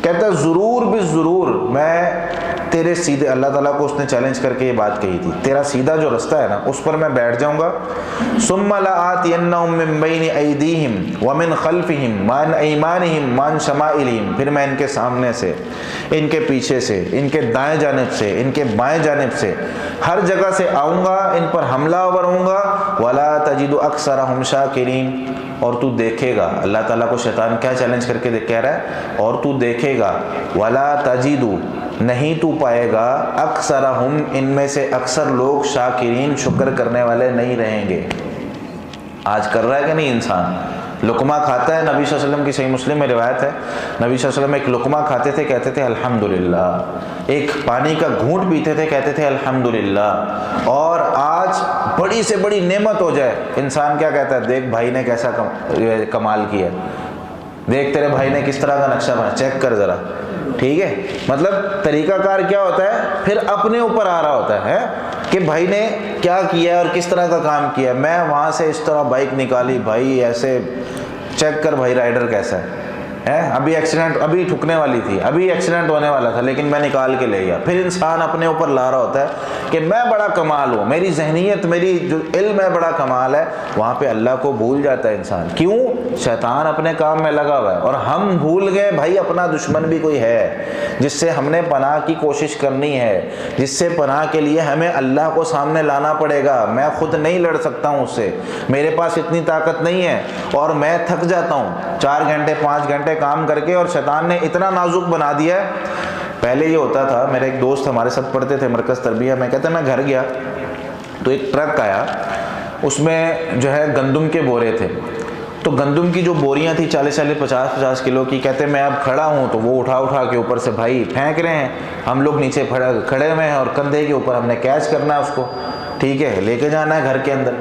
کہتا ہے ضرور بالضرور میں تیرے سیدھے، اللہ تعالیٰ کو اس نے چیلنج کر کے یہ بات کہی تھی، تیرا سیدھا جو رستہ ہے نا اس پر میں بیٹھ جاؤں گا، ثُمَّ لَآتِيَنَّهُم مِّن بَيْنِ أَيْدِيهِمْ وَمِنْ خَلْفِهِمْ وَعَنْ أَيْمَانِهِمْ وَعَنْ شَمَائِلِهِمْ، پھر میں ان کے سامنے سے، ان کے پیچھے سے، ان کے دائیں جانب سے، ان کے بائیں جانب سے، ہر جگہ سے آؤں گا، ان پر حملہ آور ہوں گا، وَلَا تَجِدُ أَكْثَرَهُمْ شَاكِرِينَ، اور تو دیکھے گا، اللہ تعالیٰ کو شیطان کیا چیلنج کر کے کہہ رہا ہے، اور تو دیکھے گا، وَلَا تَجِدُ، نہیں تو پائے گا، اکثرہم، ان میں سے اکثر لوگ، شاکرین، شکر کرنے والے نہیں رہیں گے۔ آج کر رہا ہے کہ نہیں انسان؟ لقمہ کھاتا ہے، نبی صلی اللہ علیہ وسلم کی صحیح مسلم میں روایت ہے، نبی صلی اللہ علیہ وسلم ایک لقمہ کھاتے تھے کہتے تھے الحمدللہ، ایک پانی کا گھونٹ پیتے تھے کہتے تھے الحمدللہ، اور آج بڑی سے بڑی نعمت ہو جائے انسان کیا کہتا ہے، دیکھ بھائی نے کیسا کمال کیا، دیکھ تیرے بھائی نے کس طرح کا نقشہ بنا، چیک کر ذرا، ٹھیک ہے؟ مطلب طریقہ کار کیا ہوتا ہے، پھر اپنے اوپر آ رہا ہوتا ہے کہ بھائی نے کیا کیا ہے اور کس طرح کا کام کیا، میں وہاں سے اس طرح بائک نکالی، بھائی ایسے چیک کر بھائی رائڈر کیسا ہے، ابھی ایکسیڈنٹ، ابھی ٹھکنے والی تھی، ابھی ایکسیڈنٹ ہونے والا تھا لیکن میں نکال کے لے گیا۔ پھر انسان اپنے اوپر لا رہا ہوتا ہے کہ میں بڑا کمال ہوں، میری ذہنیت، میری جو علم ہے بڑا کمال ہے، وہاں پہ اللہ کو بھول جاتا ہے انسان۔ کیوں؟ شیطان اپنے کام میں لگا ہوا ہے، اور ہم بھول گئے بھائی اپنا دشمن بھی کوئی ہے جس سے ہم نے پناہ کی کوشش کرنی ہے، جس سے پناہ کے لیے ہمیں اللہ کو سامنے لانا پڑے گا۔ میں خود نہیں لڑ سکتا ہوں اس سے، میرے پاس اتنی طاقت نہیں ہے، اور میں تھک جاتا ہوں 4 گھنٹے 5 گھنٹے کام کر کے، اور شیطان نے اتنا نازک بنا دیا ہے۔ پہلے یہ ہوتا تھا، میرے ایک دوست ہمارے ساتھ پڑھتے تھے مرکز تربیہ میں، کہتے ہیں میں گھر گیا تو ایک ٹرک آیا، اس میں جو ہے گندم کے بورے تھے، تو گندم کی جو بوریاں تھیں 40 50 کلو کی، کہتے ہیں میں اب کھڑا ہوں تو وہ اٹھا کے اوپر سے بھائی پھینک رہے ہیں، ہم لوگ نیچے کھڑے ہوئے ہیں اور کندھے کے اوپر ہم نے کیچ کرنا ہے اس کو، ٹھیک ہے، لے کے جانا ہے گھر کے اندر۔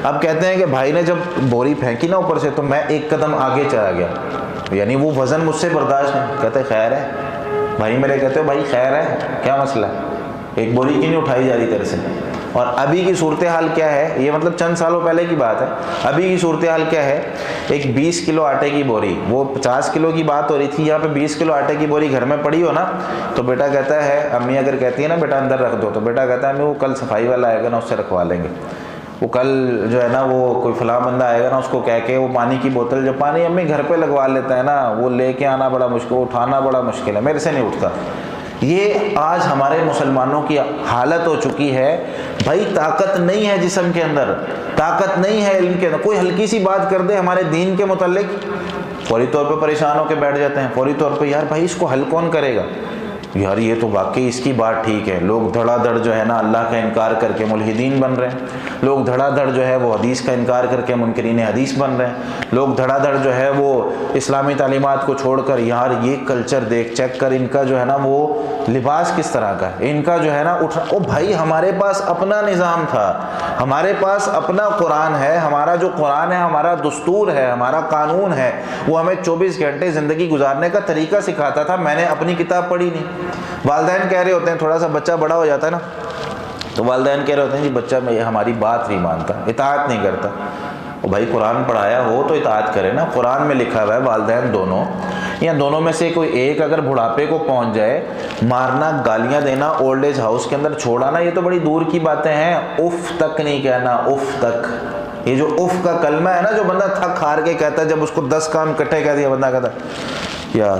اب کہتے ہیں کہ بھائی نے جب بوری پھینکی نا اوپر سے تو میں ایک قدم آگے چلا گیا، یعنی وہ وزن مجھ سے برداشت نہیں۔ کہتے خیر ہے بھائی میرے، کہتے ہو بھائی خیر ہے، کیا مسئلہ ہے، ایک بوری کی نہیں اٹھائی جا رہی تیرے سے؟ اور ابھی کی صورتحال کیا ہے، یہ مطلب چند سالوں پہلے کی بات ہے، ابھی کی صورتحال کیا ہے، ایک 20 کلو آٹے کی بوری، وہ 50 کلو کی بات ہو رہی تھی، یہاں پہ 20 کلو آٹے کی بوری گھر میں پڑی ہو نا، تو بیٹا کہتا ہے، امی اگر کہتی ہے نا بیٹا اندر رکھ دو، تو بیٹا کہتا ہے امی وہ کل صفائی والا آئے گا نا اس سے رکھوا لیں گے، وہ کل جو ہے نا وہ کوئی فلاں بندہ آئے گا نا اس کو کہہ کے وہ پانی کی بوتل، جو پانی امی گھر پہ لگوا لیتا ہے نا، وہ لے کے آنا بڑا مشکل، اٹھانا بڑا مشکل ہے، میرے سے نہیں اٹھتا۔ یہ آج ہمارے مسلمانوں کی حالت ہو چکی ہے، بھائی طاقت نہیں ہے جسم کے اندر، طاقت نہیں ہے علم کے اندر، کوئی ہلکی سی بات کر دے ہمارے دین کے متعلق فوری طور پہ پریشان ہو کے بیٹھ جاتے ہیں، فوری طور پہ یار بھائی اس کو حل کون کرے گا، یار یہ تو واقعی اس کی بات ٹھیک ہے، لوگ دھڑا دھڑ جو ہے نا اللہ کا انکار کر کے ملحدین بن رہے ہیں۔ لوگ دھڑا دھڑ جو ہے وہ حدیث کا انکار کر کے منکرین حدیث بن رہے ہیں، لوگ دھڑا دھڑ جو ہے وہ اسلامی تعلیمات کو چھوڑ کر، یار یہ کلچر دیکھ، چیک کر ان کا جو ہے نا وہ لباس کس طرح کا ہے، ان کا جو ہے نا اٹھنا، او بھائی ہمارے پاس اپنا نظام تھا، ہمارے پاس اپنا قرآن ہے، ہمارا جو قرآن ہے ہمارا دستور ہے، ہمارا قانون ہے، وہ ہمیں 24 گھنٹے زندگی گزارنے کا طریقہ سکھاتا تھا۔ میں نے اپنی کتاب پڑھی نہیں۔ والدین کہہ رہے ہوتے ہیں، تھوڑا سا بچہ بڑا ہو جاتا ہے نا تو والدین کہہ رہے ہوتے ہیں جی بچہ میں ہماری بات نہیں مانتا، اطاعت نہیں کرتا۔ او بھائی قرآن پڑھایا ہو تو اطاعت کرے نا، قرآن میں لکھا ہوا ہے والدین دونوں یا دونوں میں سے کوئی ایک اگر بڑھاپے کو پہنچ جائے، مارنا، گالیاں دینا، اولڈ ایج ہاؤس کے اندر چھوڑانا، یہ تو بڑی دور کی باتیں ہیں، اف تک نہیں کہنا، اف تک۔ یہ جو اف کا کلمہ ہے نا، جو بندہ تھک ہار کے کہتا ہے، جب اس کو 10 کام اکٹھے کہہ دیا بندہ کہتا ہے یار،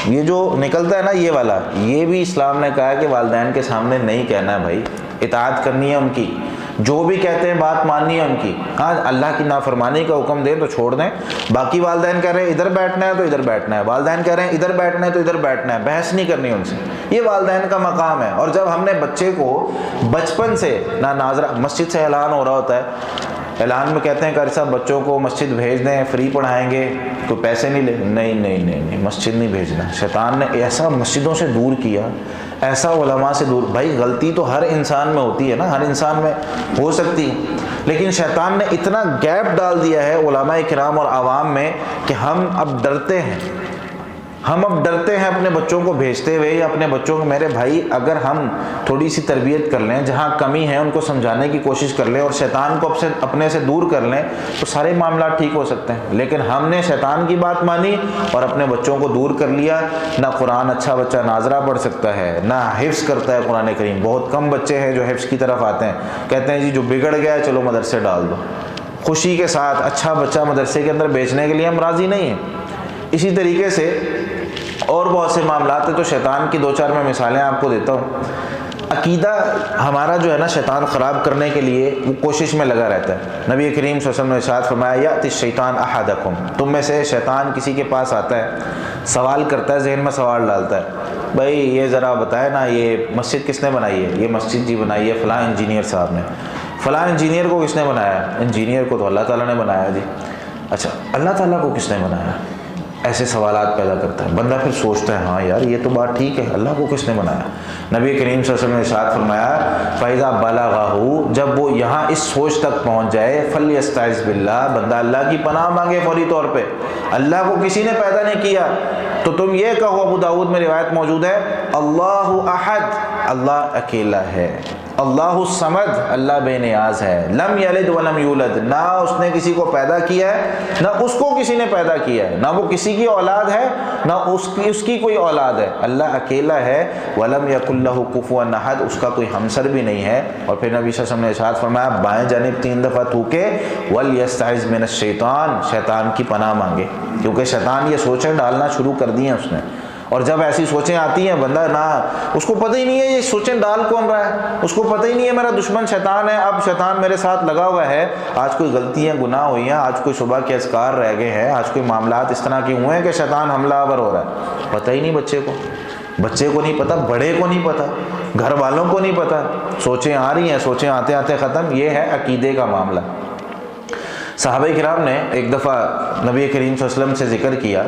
یہ جو نکلتا ہے نا یہ والا، یہ بھی اسلام نے کہا ہے کہ والدین کے سامنے نہیں کہنا ہے بھائی، اطاعت کرنی ہے ان کی، جو بھی کہتے ہیں بات ماننی ہے ان کی۔ ہاں اللہ کی نافرمانی کا حکم دیں تو چھوڑ دیں، باقی والدین کہہ رہے ہیں ادھر بیٹھنا ہے تو ادھر بیٹھنا ہے، والدین کہہ رہے ہیں ادھر بیٹھنا ہے تو ادھر بیٹھنا ہے، بحث نہیں کرنی ان سے، یہ والدین کا مقام ہے۔ اور جب ہم نے بچے کو بچپن سے نہ ناظرہ، مسجد سے اعلان ہو رہا ہوتا ہے، اعلان میں کہتے ہیں قاری صاحب بچوں کو مسجد بھیج دیں، فری پڑھائیں گے، کوئی پیسے نہیں لے، نہیں مسجد نہیں بھیجنا۔ شیطان نے ایسا مسجدوں سے دور کیا، ایسا علماء سے دور۔ بھائی غلطی تو ہر انسان میں ہوتی ہے نا، ہر انسان میں ہو سکتی ہے، لیکن شیطان نے اتنا گیپ ڈال دیا ہے علماء کرام اور عوام میں کہ ہم اب ڈرتے ہیں، اپنے بچوں کو بھیجتے ہوئے یا اپنے بچوں کو۔ میرے بھائی اگر ہم تھوڑی سی تربیت کر لیں، جہاں کمی ہے ان کو سمجھانے کی کوشش کر لیں اور شیطان کو اپنے سے دور کر لیں تو سارے معاملات ٹھیک ہو سکتے ہیں، لیکن ہم نے شیطان کی بات مانی اور اپنے بچوں کو دور کر لیا۔ نہ قرآن اچھا بچہ ناظرہ پڑھ سکتا ہے، نہ حفظ کرتا ہے قرآن کریم، بہت کم بچے ہیں جو حفظ کی طرف آتے ہیں، کہتے ہیں جی جو بگڑ گیا ہے چلو مدرسے ڈال دو، خوشی کے ساتھ اچھا بچہ مدرسے کے اندر بیچنے کے لیے ہم راضی نہیں ہیں۔ اسی طریقے سے اور بہت سے معاملات ہیں، تو شیطان کی 2-4 میں مثالیں آپ کو دیتا ہوں۔ عقیدہ ہمارا جو ہے نا شیطان خراب کرنے کے لیے وہ کوشش میں لگا رہتا ہے۔ نبی کریم صلی اللہ علیہ وسلم نے ارشاد فرمایا یأتی الشیطان احدکم، تم میں سے شیطان کسی کے پاس آتا ہے، سوال کرتا ہے، ذہن میں سوال ڈالتا ہے، بھائی یہ ذرا بتائے نا یہ مسجد کس نے بنائی ہے؟ یہ مسجد جی بنائی ہے فلاں انجینئر صاحب نے۔ فلاں انجینئر کو کس نے بنایا؟ انجینئر کو تو اللہ تعالیٰ نے بنایا جی۔ اچھا اللہ تعالیٰ کو کس نے بنایا؟ ایسے سوالات پیدا کرتا ہے بندہ، پھر سوچتا ہے ہاں یار یہ تو بات ٹھیک ہے، اللہ کو کس نے بنایا؟ نبی کریم صلی اللہ علیہ وسلم نے ارشاد فرمایا فَإِذَا بَلَغَهُ، جب وہ یہاں اس سوچ تک پہنچ جائے، فَلْيَسْتَعِذْ بِاللَّهِ، بندہ اللہ کی پناہ مانگے فوری طور پہ۔ اللہ کو کسی نے پیدا نہیں کیا تو تم یہ کہو، ابو داؤد میں روایت موجود ہے اللہ احد، اللہ اکیلا ہے، اللہ الصمد، اللہ بے نیاز ہے، لم یلد ولم یولد، نہ اس نے کسی کو پیدا کیا ہے نہ اس کو کسی نے پیدا کیا ہے، نہ وہ کسی کی اولاد ہے نہ اس کی کوئی اولاد ہے، اللہ اکیلا ہے، ولم یکن لہ کفوا احد، اس کا کوئی ہمسر بھی نہیں ہے۔ اور پھر نبی صلی اللہ علیہ وسلم نے ارشاد فرمایا بائیں جانب 3 دفعہ تھوکے، ولیستعذ من الشیطان، شیطان کی پناہ مانگے، کیونکہ شیطان یہ سوچیں ڈالنا شروع کر دی ہیں اس نے۔ اور جب ایسی سوچیں آتی ہیں بندہ نہ اس کو پتہ ہی نہیں ہے یہ سوچیں ڈال کون رہا ہے، اس کو پتہ ہی نہیں ہے میرا دشمن شیطان ہے، اب شیطان میرے ساتھ لگا ہوا ہے، آج کوئی غلطیاں گناہ ہوئی ہیں، آج کوئی صبح کے اذکار رہ گئے ہیں، آج کوئی معاملات اس طرح کے ہوئے ہیں کہ شیطان حملہ آور ہو رہا ہے، پتہ ہی نہیں بچے کو نہیں پتہ، بڑے کو نہیں پتہ، گھر والوں کو نہیں پتہ، سوچیں آ رہی ہیں، سوچیں آتے آتے ختم۔ یہ ہے عقیدے کا معاملہ۔ صحابہ کرام نے ایک دفعہ نبی کریم صلی اللہ علیہ وسلم سے ذکر کیا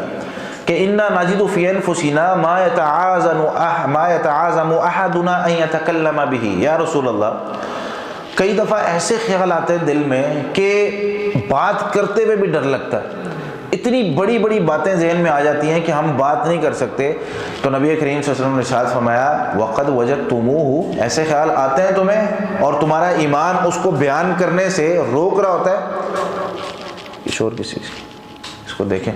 کہ انا نجد فی انفسنا ما یتعاظم احدنا ان یتکلم به، یا رسول اللہ کئی دفعہ ایسے خیال آتے ہیں دل میں کہ بات کرتے ہوئے بھی ڈر لگتا ہے، اتنی بڑی بڑی باتیں ذہن میں آ جاتی ہیں کہ ہم بات نہیں کر سکتے۔ تو نبی کریم صلی اللہ علیہ وسلم نے ارشاد فرمایا وقد وجدتموہ، ایسے خیال آتے ہیں تمہیں اور تمہارا ایمان اس کو بیان کرنے سے روک رہا ہوتا ہے۔ شور کسی اس کو دیکھیں،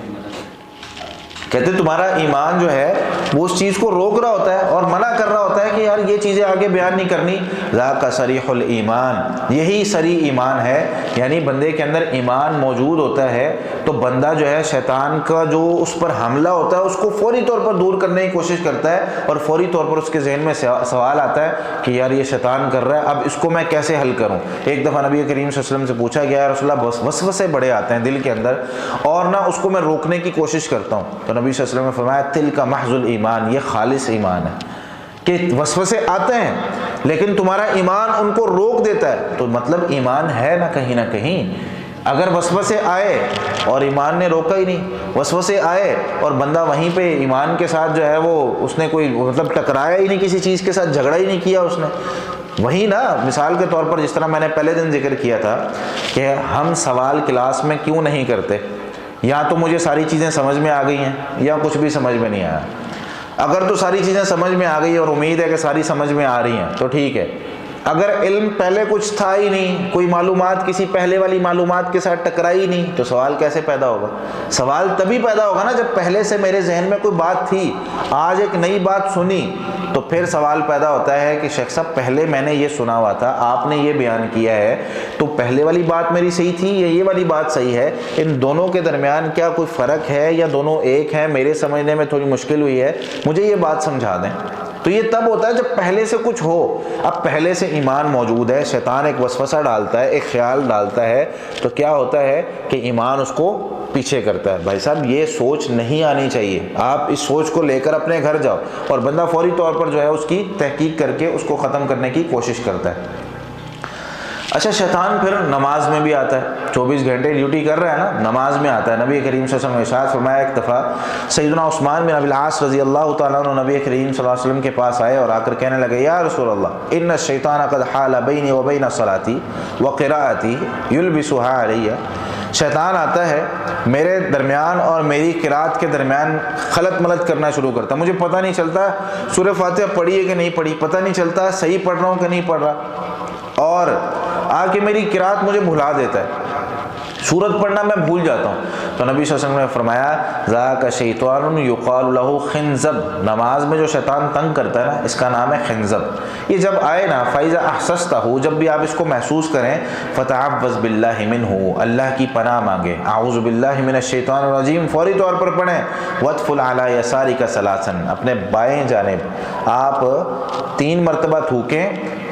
کہتے تمہارا ایمان جو ہے وہ اس چیز کو روک رہا ہوتا ہے اور منع کر رہا ہوتا ہے کہ یار یہ چیزیں آگے بیان نہیں کرنی۔ ذاک صریح الایمان، یہی صریح ایمان ہے، یعنی بندے کے اندر ایمان موجود ہوتا ہے تو بندہ جو ہے شیطان کا جو اس پر حملہ ہوتا ہے اس کو فوری طور پر دور کرنے کی کوشش کرتا ہے، اور فوری طور پر اس کے ذہن میں سوال آتا ہے کہ یار یہ شیطان کر رہا ہے، اب اس کو میں کیسے حل کروں۔ ایک دفعہ نبی کریم صلی اللہ علیہ وسلم سے پوچھا گیا یا رسول اللہ وسوسے بڑے آتے ہیں دل کے اندر اور نہ اس کو میں روکنے کی کوشش کرتا ہوں، تو نبی صلی اللہ علیہ وسلم نے فرمایا تلک محض الایمان، یہ خالص ایمان ہے کہ وسوسے آتے ہیں لیکن تمہارا ایمان ان کو روک دیتا ہے، تو مطلب ایمان ہے نہ کہیں۔ اگر وسوسے آئے اور ایمان نے روکا ہی نہیں، وسوسے آئے اور بندہ وہیں پہ ایمان کے ساتھ جو ہے وہ اس نے کوئی مطلب ٹکرایا ہی نہیں، کسی چیز کے ساتھ جھگڑا ہی نہیں کیا اس نے، وہی نا مثال کے طور پر جس طرح میں نے پہلے دن ذکر کیا تھا کہ ہم سوال کلاس میں کیوں نہیں کرتے، یا تو مجھے ساری چیزیں سمجھ میں آ گئی ہیں یا کچھ بھی سمجھ میں نہیں آیا۔ اگر تو ساری چیزیں سمجھ میں آ گئی اور امید ہے کہ ساری سمجھ میں آ رہی ہیں تو ٹھیک ہے، اگر علم پہلے کچھ تھا ہی نہیں، کوئی معلومات کسی پہلے والی معلومات کے ساتھ ٹکرائی ہی نہیں، تو سوال کیسے پیدا ہوگا؟ سوال تبھی پیدا ہوگا نا جب پہلے سے میرے ذہن میں کوئی بات تھی، آج ایک نئی بات سنی، تو پھر سوال پیدا ہوتا ہے کہ شیخ صاحب پہلے میں نے یہ سنا ہوا تھا، آپ نے یہ بیان کیا ہے، تو پہلے والی بات میری صحیح تھی یا یہ والی بات صحیح ہے؟ ان دونوں کے درمیان کیا کوئی فرق ہے یا دونوں ایک ہیں؟ میرے سمجھنے میں تھوڑی مشکل ہوئی ہے، مجھے یہ بات سمجھا دیں۔ تو یہ تب ہوتا ہے جب پہلے سے کچھ ہو۔ اب پہلے سے ایمان موجود ہے، شیطان ایک وسوسہ ڈالتا ہے، ایک خیال ڈالتا ہے، تو کیا ہوتا ہے کہ ایمان اس کو پیچھے کرتا ہے۔ بھائی صاحب یہ سوچ نہیں آنی چاہیے، آپ اس سوچ کو لے کر اپنے گھر جاؤ، اور بندہ فوری طور پر جو ہے اس کی تحقیق کر کے اس کو ختم کرنے کی کوشش کرتا ہے۔ اچھا، شیطان پھر نماز میں بھی آتا ہے، 24 گھنٹے ڈیوٹی کر رہا ہے نا، نماز میں آتا ہے۔ نبی کریم صلی اللہ علیہ وسلم نے ارشاد فرمایا، ایک دفعہ سیدنا عثمان بن ابی العاص رضی اللہ تعالیٰ عنہ نبی کریم صلی اللہ علیہ وسلم کے پاس آئے اور آ کر کہنے لگے، یا رسول اللہ ان الشیطان قد حال بینی و بین صلاتی و قراءتی یلبسها علی۔ شیطان آتا ہے میرے درمیان اور میری قرات کے درمیان خلط ملط کرنا شروع کرتا ہے، مجھے پتہ نہیں چلتا سورہ فاتحہ پڑھی ہے کہ نہیں پڑھی، پتہ نہیں چلتا صحیح پڑھ رہا ہوں کہ نہیں پڑھ رہا، اور آ کے میری قرات مجھے بھلا دیتا ہے، سورت پڑھنا میں بھول جاتا ہوں۔ تو نبی صلی اللہ علیہ وسلم نے فرمایا، ذاک شیطان یقال له خنزب، نماز میں جو شیطان تنگ کرتا ہے نا اس کا نام ہے خنزب۔ یہ جب آئے نا فَإِذَا أَحْسَسْتَهُ، جب بھی آپ اس کو محسوس کریں، فَتَعَوَّذْ بِاللَّهِ مِنْهُ، اللہ کی پناہ مانگیں، اعوذ باللہ من الشیطان الرجیم فوری طور پر پڑھیں، وَادْخُلْ عَلَى يَسَارِكَ ثَلَاثًا، اپنے بائیں جانب آپ 3 مرتبہ تھوکیں۔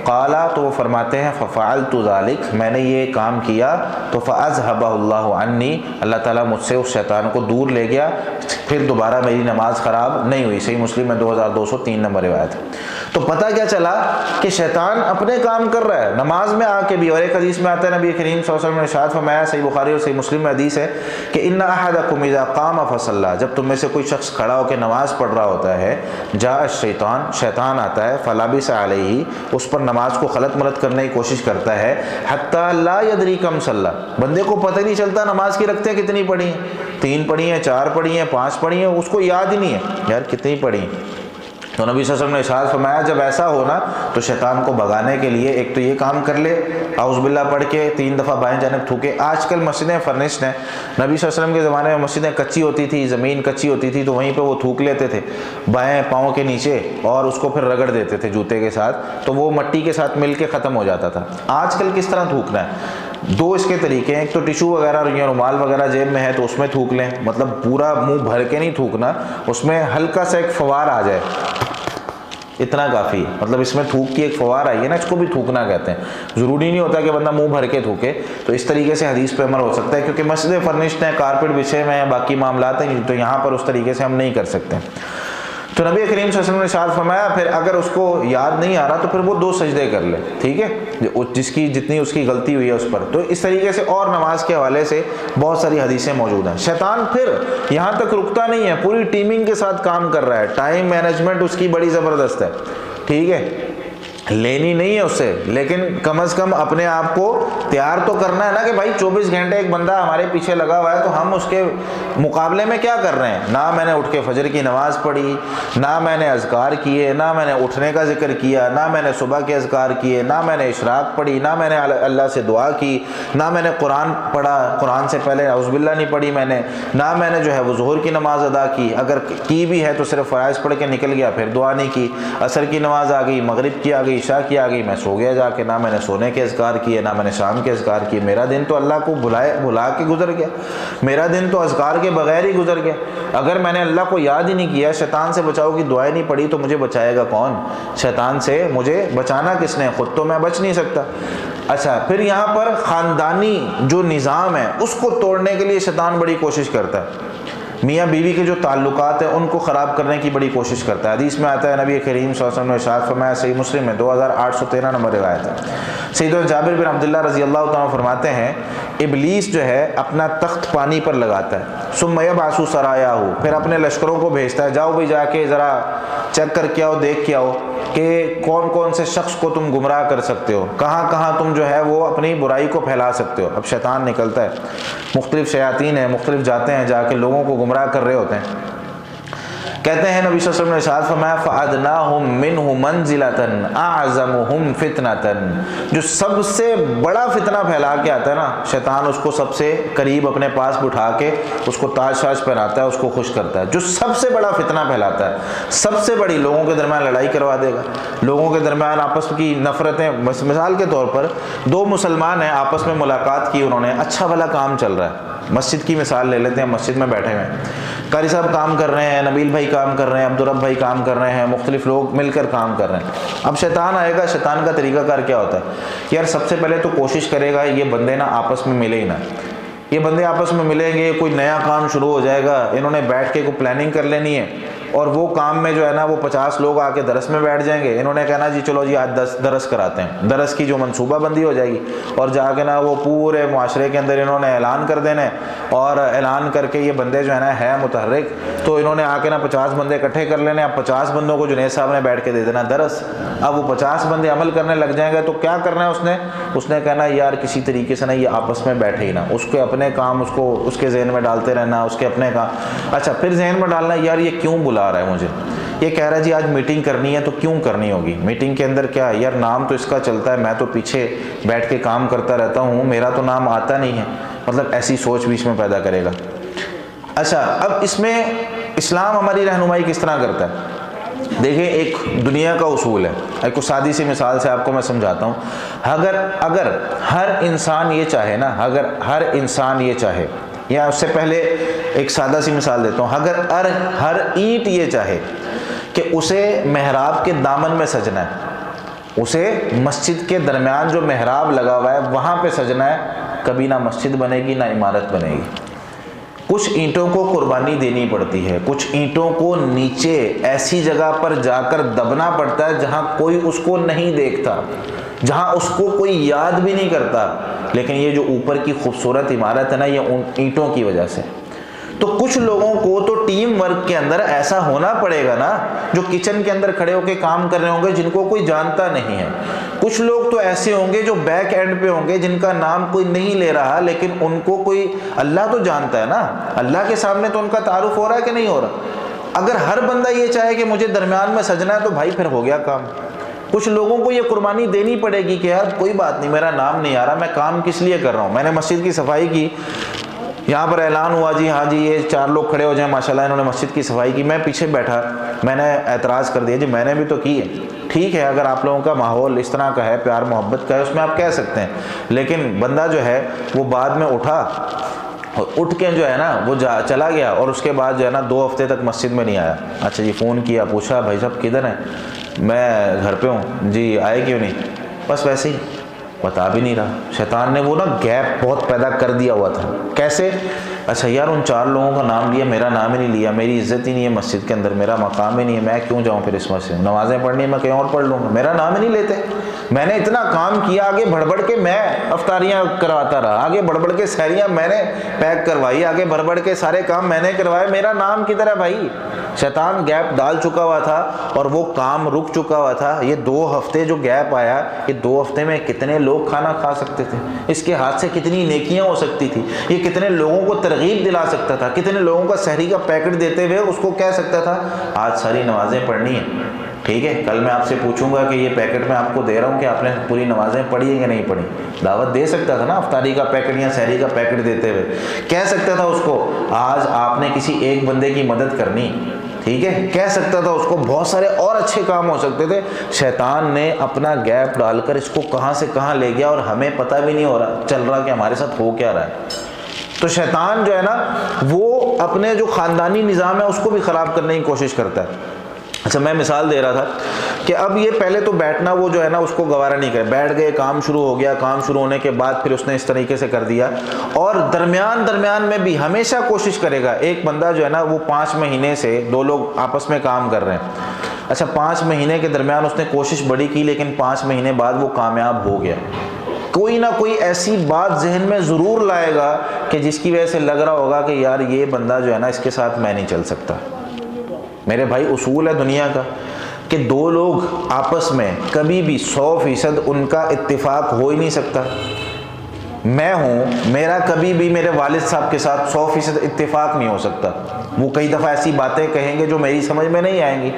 قالا، تو وہ فرماتے ہیں ففعلت ذلك، میں نے یہ کام کیا تو فاذهبه الله عنی، اللہ تعالیٰ مجھ سے اس شیطان کو دور لے گیا، پھر دوبارہ میری نماز خراب نہیں ہوئی۔ صحیح مسلم میں 2203 نمبر روایت ہے۔ تو پتہ کیا چلا کہ شیطان اپنے کام کر رہا ہے نماز میں آ کے بھی، اور ایک حدیث میں آتا ہے نبی کریم صلی اللہ علیہ وسلم نے ارشاد فرمایا، صحیح بخاری اور صحیح مسلم میں حدیث ہے کہ ان احدکم اذا قام فصلی، جب تم میں سے کوئی شخص کھڑا ہو کے نماز پڑھ رہا ہوتا ہے، جاء الشیطان، شیطان آتا ہے، فلبس علیہ، اس پر نماز کو غلط ملط کرنے کی کوشش کرتا ہے، حتی لا یدری کم صلی، بندے کو پتہ ہی نہیں چلتا نماز کی رکعتیں کتنی پڑھی ہیں، 3 پڑھی ہیں، 4 پڑھی ہیں، 5 پڑھی ہیں، اس کو یاد ہی نہیں ہے یار کتنی پڑھی ہیں۔ تو نبی صلی اللہ علیہ وسلم نے ارشاد فرمایا، جب ایسا ہو نا تو شیطان کو بھگانے کے لیے ایک تو یہ کام کر لے، اعوذ باللہ پڑھ کے 3 دفعہ بائیں جانب تھوکے۔ آج کل مسجدیں فرنشڈ ہیں، نبی صلی اللہ علیہ وسلم کے زمانے میں مسجدیں کچی ہوتی تھی، زمین کچی ہوتی تھی، تو وہیں پہ وہ تھوک لیتے تھے بائیں پاؤں کے نیچے، اور اس کو پھر رگڑ دیتے تھے جوتے کے ساتھ، تو وہ مٹی کے ساتھ مل کے ختم ہو جاتا تھا۔ آج کل کس طرح تھوکنا ہے؟ 2 اس کے طریقے ہیں، ایک تو ٹیشو وغیرہ یا رومال وغیرہ جیب میں ہے تو اس میں تھوک لیں، مطلب پورا منہ بھر کے نہیں تھوکنا، اس میں ہلکا سا ایک فوار آ جائے اتنا کافی ہے، مطلب اس میں تھوک کی ایک فوار آئی ہے نا، اس کو بھی تھوکنا کہتے ہیں۔ ضروری نہیں ہوتا کہ بندہ منہ بھر کے تھوکے، تو اس طریقے سے حدیث پہ عمل ہو سکتا ہے، کیونکہ مسجد فرنشڈ ہیں، کارپیٹ بچھے ہوئے ہیں، باقی معاملات ہیں، تو یہاں پر اس طریقے سے ہم نہیں کر سکتے۔ تو نبی کریم صلی اللہ علیہ وسلم نے ارشاد فرمایا، پھر اگر اس کو یاد نہیں آ رہا تو پھر وہ 2 سجدے کر لے، ٹھیک ہے، جس کی جتنی اس کی غلطی ہوئی ہے اس پر۔ تو اس طریقے سے اور نماز کے حوالے سے بہت ساری حدیثیں موجود ہیں۔ شیطان پھر یہاں تک رکتا نہیں ہے، پوری ٹیمنگ کے ساتھ کام کر رہا ہے، ٹائم مینجمنٹ اس کی بڑی زبردست ہے، ٹھیک ہے، لینی نہیں ہے اس سے، لیکن کم از کم اپنے آپ کو تیار تو کرنا ہے نا کہ بھائی 24 گھنٹے ایک بندہ ہمارے پیچھے لگا ہوا ہے، تو ہم اس کے مقابلے میں کیا کر رہے ہیں؟ نہ میں نے اٹھ کے فجر کی نماز پڑھی، نہ میں نے اذکار کیے، نہ میں نے اٹھنے کا ذکر کیا، نہ میں نے صبح کے اذکار کیے، نہ میں نے اشراق پڑھی، نہ میں نے اللہ سے دعا کی، نہ میں نے قرآن پڑھا، قرآن سے پہلے اعوذ باللہ نہیں پڑھی میں نے، نہ میں نے جو ہے وہ ظہر کی نماز ادا کی، اگر کی بھی ہے تو صرف فرائض پڑھ کے نکل گیا، پھر دعا نہیں کی، عصر کی نماز آ گئی، مغرب کی آ گئی، عشاء کی آ گئی، میں سو گیا جا کے، نہ میں نے سونے کے اذکار کیے، نہ میں نے شام کے اذکار کیے، میرا دن تو اللہ کو بھلا کے گزر گیا، میرا دن تو اذکار کے بغیر ہی گزر گیا۔ اگر میں نے اللہ کو یاد ہی نہیں کیا، شیطان سے بچاؤ کی دعائیں نہیں پڑھی، تو مجھے بچائے گا کون؟ شیطان سے مجھے بچانا کس نے؟ خود تو میں بچ نہیں سکتا۔ اچھا، پھر یہاں پر خاندانی جو نظام ہے اس کو توڑنے کے لیے شیطان بڑی کوشش کرتا ہے۔ میاں بیوی کے جو تعلقات ہیں ان کو خراب کرنے کی بڑی کوشش کرتا ہے۔ حدیث میں آتا ہے نبی کریم صلی اللہ علیہ وسلم نے ارشاد فرمایا، صحیح مسلم میں 2813 نمبر روایت ہے، سیدنا جابر بن عبداللہ رضی اللہ تعالیٰ فرماتے ہیں ابلیس جو ہے اپنا تخت پانی پر لگاتا ہے، ثم یبعث سرایاہ، پھر اپنے لشکروں کو بھیجتا ہے، جاؤ بھی جا کے ذرا چیک کر کے آؤ، دیکھ کے آؤ کہ کون کون سے شخص کو تم گمراہ کر سکتے ہو، کہاں کہاں تم جو ہے وہ اپنی برائی کو پھیلا سکتے ہو۔ اب شیطان نکلتا ہے، مختلف شیاطین ہیں، مختلف جاتے ہیں، جا کے لوگوں کو گمراہ کر رہے ہوتے ہیں۔ کہتے ہیں نبی صلی اللہ علیہ وسلم نے ارشاد فرمایا فَأَدْنَاهُمْ مِنْهُ مَنْزِلَةً أَعْظَمُهُمْ فِتْنَةً، جو سب سے بڑا فتنہ پھیلا کے آتا ہے نا شیطان، اس کو سب سے قریب اپنے پاس بٹھا کے اس کو تاج شاج پہناتا ہے، اس کو خوش کرتا ہے۔ جو سب سے بڑا فتنہ پھیلاتا ہے، سب سے بڑی، لوگوں کے درمیان لڑائی کروا دے گا، لوگوں کے درمیان آپس کی نفرتیں، مثال کے طور پر دو مسلمان ہیں، آپس میں ملاقات کی انہوں نے، اچھا بھلا کام چل رہا ہے، مسجد کی مثال لے لیتے ہیں، مسجد میں بیٹھے ہوئے ہیں، قاری صاحب کام کر رہے ہیں، نبیل بھائی کام کر رہے ہیں، عبدالرب بھائی کام کر رہے ہیں، مختلف لوگ مل کر کام کر رہے ہیں۔ اب شیطان آئے گا، شیطان کا طریقہ کار کیا ہوتا ہے، یار سب سے پہلے تو کوشش کرے گا یہ بندے نا آپس میں ملے ہی نا، یہ بندے آپس میں ملیں گے، کوئی نیا کام شروع ہو جائے گا، انہوں نے بیٹھ کے کوئی پلاننگ کر لینی ہے، اور وہ کام میں جو ہے نا وہ 50 لوگ آ کے درس میں بیٹھ جائیں گے، انہوں نے کہنا جی چلو جی آج درس کراتے ہیں، درس کی جو منصوبہ بندی ہو جائے گی، اور جا کے نا وہ پورے معاشرے کے اندر انہوں نے اعلان کر دینا ہے، اور اعلان کر کے یہ بندے جو ہے نا ہے متحرک، تو انہوں نے آ کے نا 50 بندے اکٹھے کر لینے، اب 50 بندوں کو جنید صاحب نے بیٹھ کے دے دینا درس، اب وہ 50 بندے عمل کرنے لگ جائیں گے، تو کیا کرنا ہے اس نے کہنا یار کسی طریقے سے نا یہ آپس میں بیٹھے ہی نا، اس کے اپنے کام اس کو اس کے ذہن میں ڈالتے رہنا، اس کے اپنے کام، اچھا پھر ذہن میں ڈالنا یار یہ کیوں بلا رہا ہے مجھے، یہ کہہ رہا ہے جی آج میٹنگ کرنی ہے، تو کیوں کرنی ہوگی میٹنگ کے اندر، کیا یار نام تو اس کا چلتا ہے، میں تو پیچھے بیٹھ کے کام کرتا رہتا ہوں، میرا تو نام آتا نہیں ہے، مطلب ایسی سوچ بیچ میں پیدا کرے گا۔ اچھا اب اس میں اسلام ہماری رہنمائی کس طرح کرتا ہے، دیکھیں ایک دنیا کا اصول ہے، ایک سادی سی مثال سے آپ کو میں سمجھاتا ہوں، اگر ہر انسان یہ چاہے نا، اگر ہر انسان یہ چاہے، یا اس سے پہلے ایک سادہ سی مثال دیتا ہوں، اگر ہر اینٹ یہ چاہے کہ اسے محراب کے دامن میں سجنا ہے، اسے مسجد کے درمیان جو محراب لگا ہوا ہے وہاں پہ سجنا ہے، کبھی نہ مسجد بنے گی نہ عمارت بنے گی۔ کچھ اینٹوں کو قربانی دینی پڑتی ہے، کچھ اینٹوں کو نیچے ایسی جگہ پر جا کر دبنا پڑتا ہے جہاں کوئی اس کو نہیں دیکھتا، جہاں اس کو کوئی یاد بھی نہیں کرتا، لیکن یہ جو اوپر کی خوبصورت عمارت ہے نا یہ ان اینٹوں کی وجہ سے۔ تو کچھ لوگوں کو تو ٹیم ورک کے اندر ایسا ہونا پڑے گا نا، جو کچن کے اندر کھڑے ہو کے کام کر رہے ہوں گے جن کو کوئی جانتا نہیں ہے، کچھ لوگ تو ایسے ہوں گے جو بیک اینڈ پہ ہوں گے جن کا نام کوئی نہیں لے رہا، لیکن ان کو کوئی اللہ تو جانتا ہے نا، اللہ کے سامنے تو ان کا تعارف ہو رہا ہے کہ نہیں ہو رہا۔ اگر ہر بندہ یہ چاہے کہ مجھے درمیان میں سجنا ہے تو بھائی پھر ہو گیا کام۔ کچھ لوگوں کو یہ قربانی دینی پڑے گی کہ یار کوئی بات نہیں، میرا نام نہیں آ رہا، میں کام کس لیے کر رہا ہوں، میں نے مسجد کی صفائی کی، یہاں پر اعلان ہوا جی ہاں جی یہ 4 لوگ کھڑے ہو جائیں ماشاءاللہ انہوں نے مسجد کی صفائی کی، میں پیچھے بیٹھا، میں نے اعتراض کر دیا جی میں نے بھی تو کی ہے، ٹھیک ہے اگر آپ لوگوں کا ماحول اس طرح کا ہے، پیار محبت کا ہے، اس میں آپ کہہ سکتے ہیں، لیکن بندہ جو ہے وہ بعد میں اٹھا اور اٹھ کے جو ہے نا وہ چلا گیا، اور اس کے بعد جو ہے نا 2 ہفتے تک مسجد میں نہیں آیا۔ اچھا جی فون کیا، پوچھا بھائی صاحب کدھر ہیں، میں گھر پہ ہوں، جی آئے کیوں نہیں، بس ویسے ہی بتا بھی نہیں رہا۔ شیطان نے وہ نا گیپ بہت پیدا کر دیا ہوا تھا، کیسے، اچھا یار ان 4 لوگوں کا نام لیا، میرا نام ہی نہیں لیا، میری عزت ہی نہیں ہے مسجد کے اندر، میرا مقام ہی نہیں ہے، میں کیوں جاؤں پھر اس مسجد، نمازیں پڑھنی میں کہیں اور پڑھ لوں گا، میرا نام ہی نہیں لیتے، میں نے اتنا کام کیا، آگے بڑھ بڑھ کے میں افطاریاں کرواتا رہا، آگے بڑھ بڑھ کے سحریاں میں نے پیک کروائی، آگے بڑھ بڑھ کے سارے کام میں نے کروائے، میرا نام کدھر ہے بھائی۔ شیطان گیپ ڈال چکا ہوا تھا اور وہ کام رک چکا ہوا تھا۔ یہ 2 ہفتے جو گیپ آیا، یہ 2 ہفتے میں کتنے لوگ کھانا کھا سکتے تھے، اس کے ہاتھ سے کتنی نیکیاں ہو سکتی تھی، یہ کتنے لوگوں کو ترغیب دلا سکتا تھا، کتنے لوگوں کا سحری کا پیکٹ دیتے ہوئے اس کو کہہ سکتا تھا آج ساری نمازیں پڑھنی ہیں، ٹھیک ہے کل میں آپ سے پوچھوں گا کہ یہ پیکٹ میں آپ کو دے رہا ہوں کہ آپ نے پوری نمازیں پڑھی ہیں کہ نہیں پڑھی، دعوت دے سکتا تھا نا افطاری کا پیکٹ یا سحری کا پیکٹ دیتے ہوئے، کہہ سکتا تھا اس کو آج آپ نے کسی ایک بندے کی مدد کرنی، ٹھیک ہے کہہ سکتا تھا اس کو، بہت سارے اور اچھے کام ہو سکتے تھے۔ شیطان نے اپنا گیپ ڈال کر اس کو کہاں سے کہاں لے گیا اور ہمیں پتہ بھی نہیں ہو رہا چل رہا کہ ہمارے ساتھ ہو کیا رہا ہے۔ تو شیطان جو ہے نا وہ اپنے جو خاندانی نظام ہے اس کو بھی خراب کرنے کی کوشش کرتا ہے۔ اچھا میں مثال دے رہا تھا کہ اب یہ پہلے تو بیٹھنا وہ جو ہے نا اس کو گوارا نہیں کرے، بیٹھ گئے، کام شروع ہو گیا، کام شروع ہونے کے بعد پھر اس نے اس طریقے سے کر دیا، اور درمیان میں بھی ہمیشہ کوشش کرے گا. ایک بندہ جو ہے نا وہ 5 مہینے سے 2 لوگ آپس میں کام کر رہے ہیں، اچھا 5 مہینے کے درمیان اس نے کوشش بڑی کی لیکن 5 مہینے بعد وہ کامیاب ہو گیا. کوئی نہ کوئی ایسی بات ذہن میں ضرور لائے گا کہ جس کی وجہ سے لگ رہا ہوگا کہ یار یہ بندہ جو ہے نا اس کے ساتھ میں نہیں چل سکتا. میرے بھائی اصول ہے دنیا کا کہ 2 لوگ آپس میں کبھی بھی 100% ان کا اتفاق ہو ہی نہیں سکتا. میں ہوں، میرا کبھی بھی میرے والد صاحب کے ساتھ 100% اتفاق نہیں ہو سکتا. وہ کئی دفعہ ایسی باتیں کہیں گے جو میری سمجھ میں نہیں آئیں گی،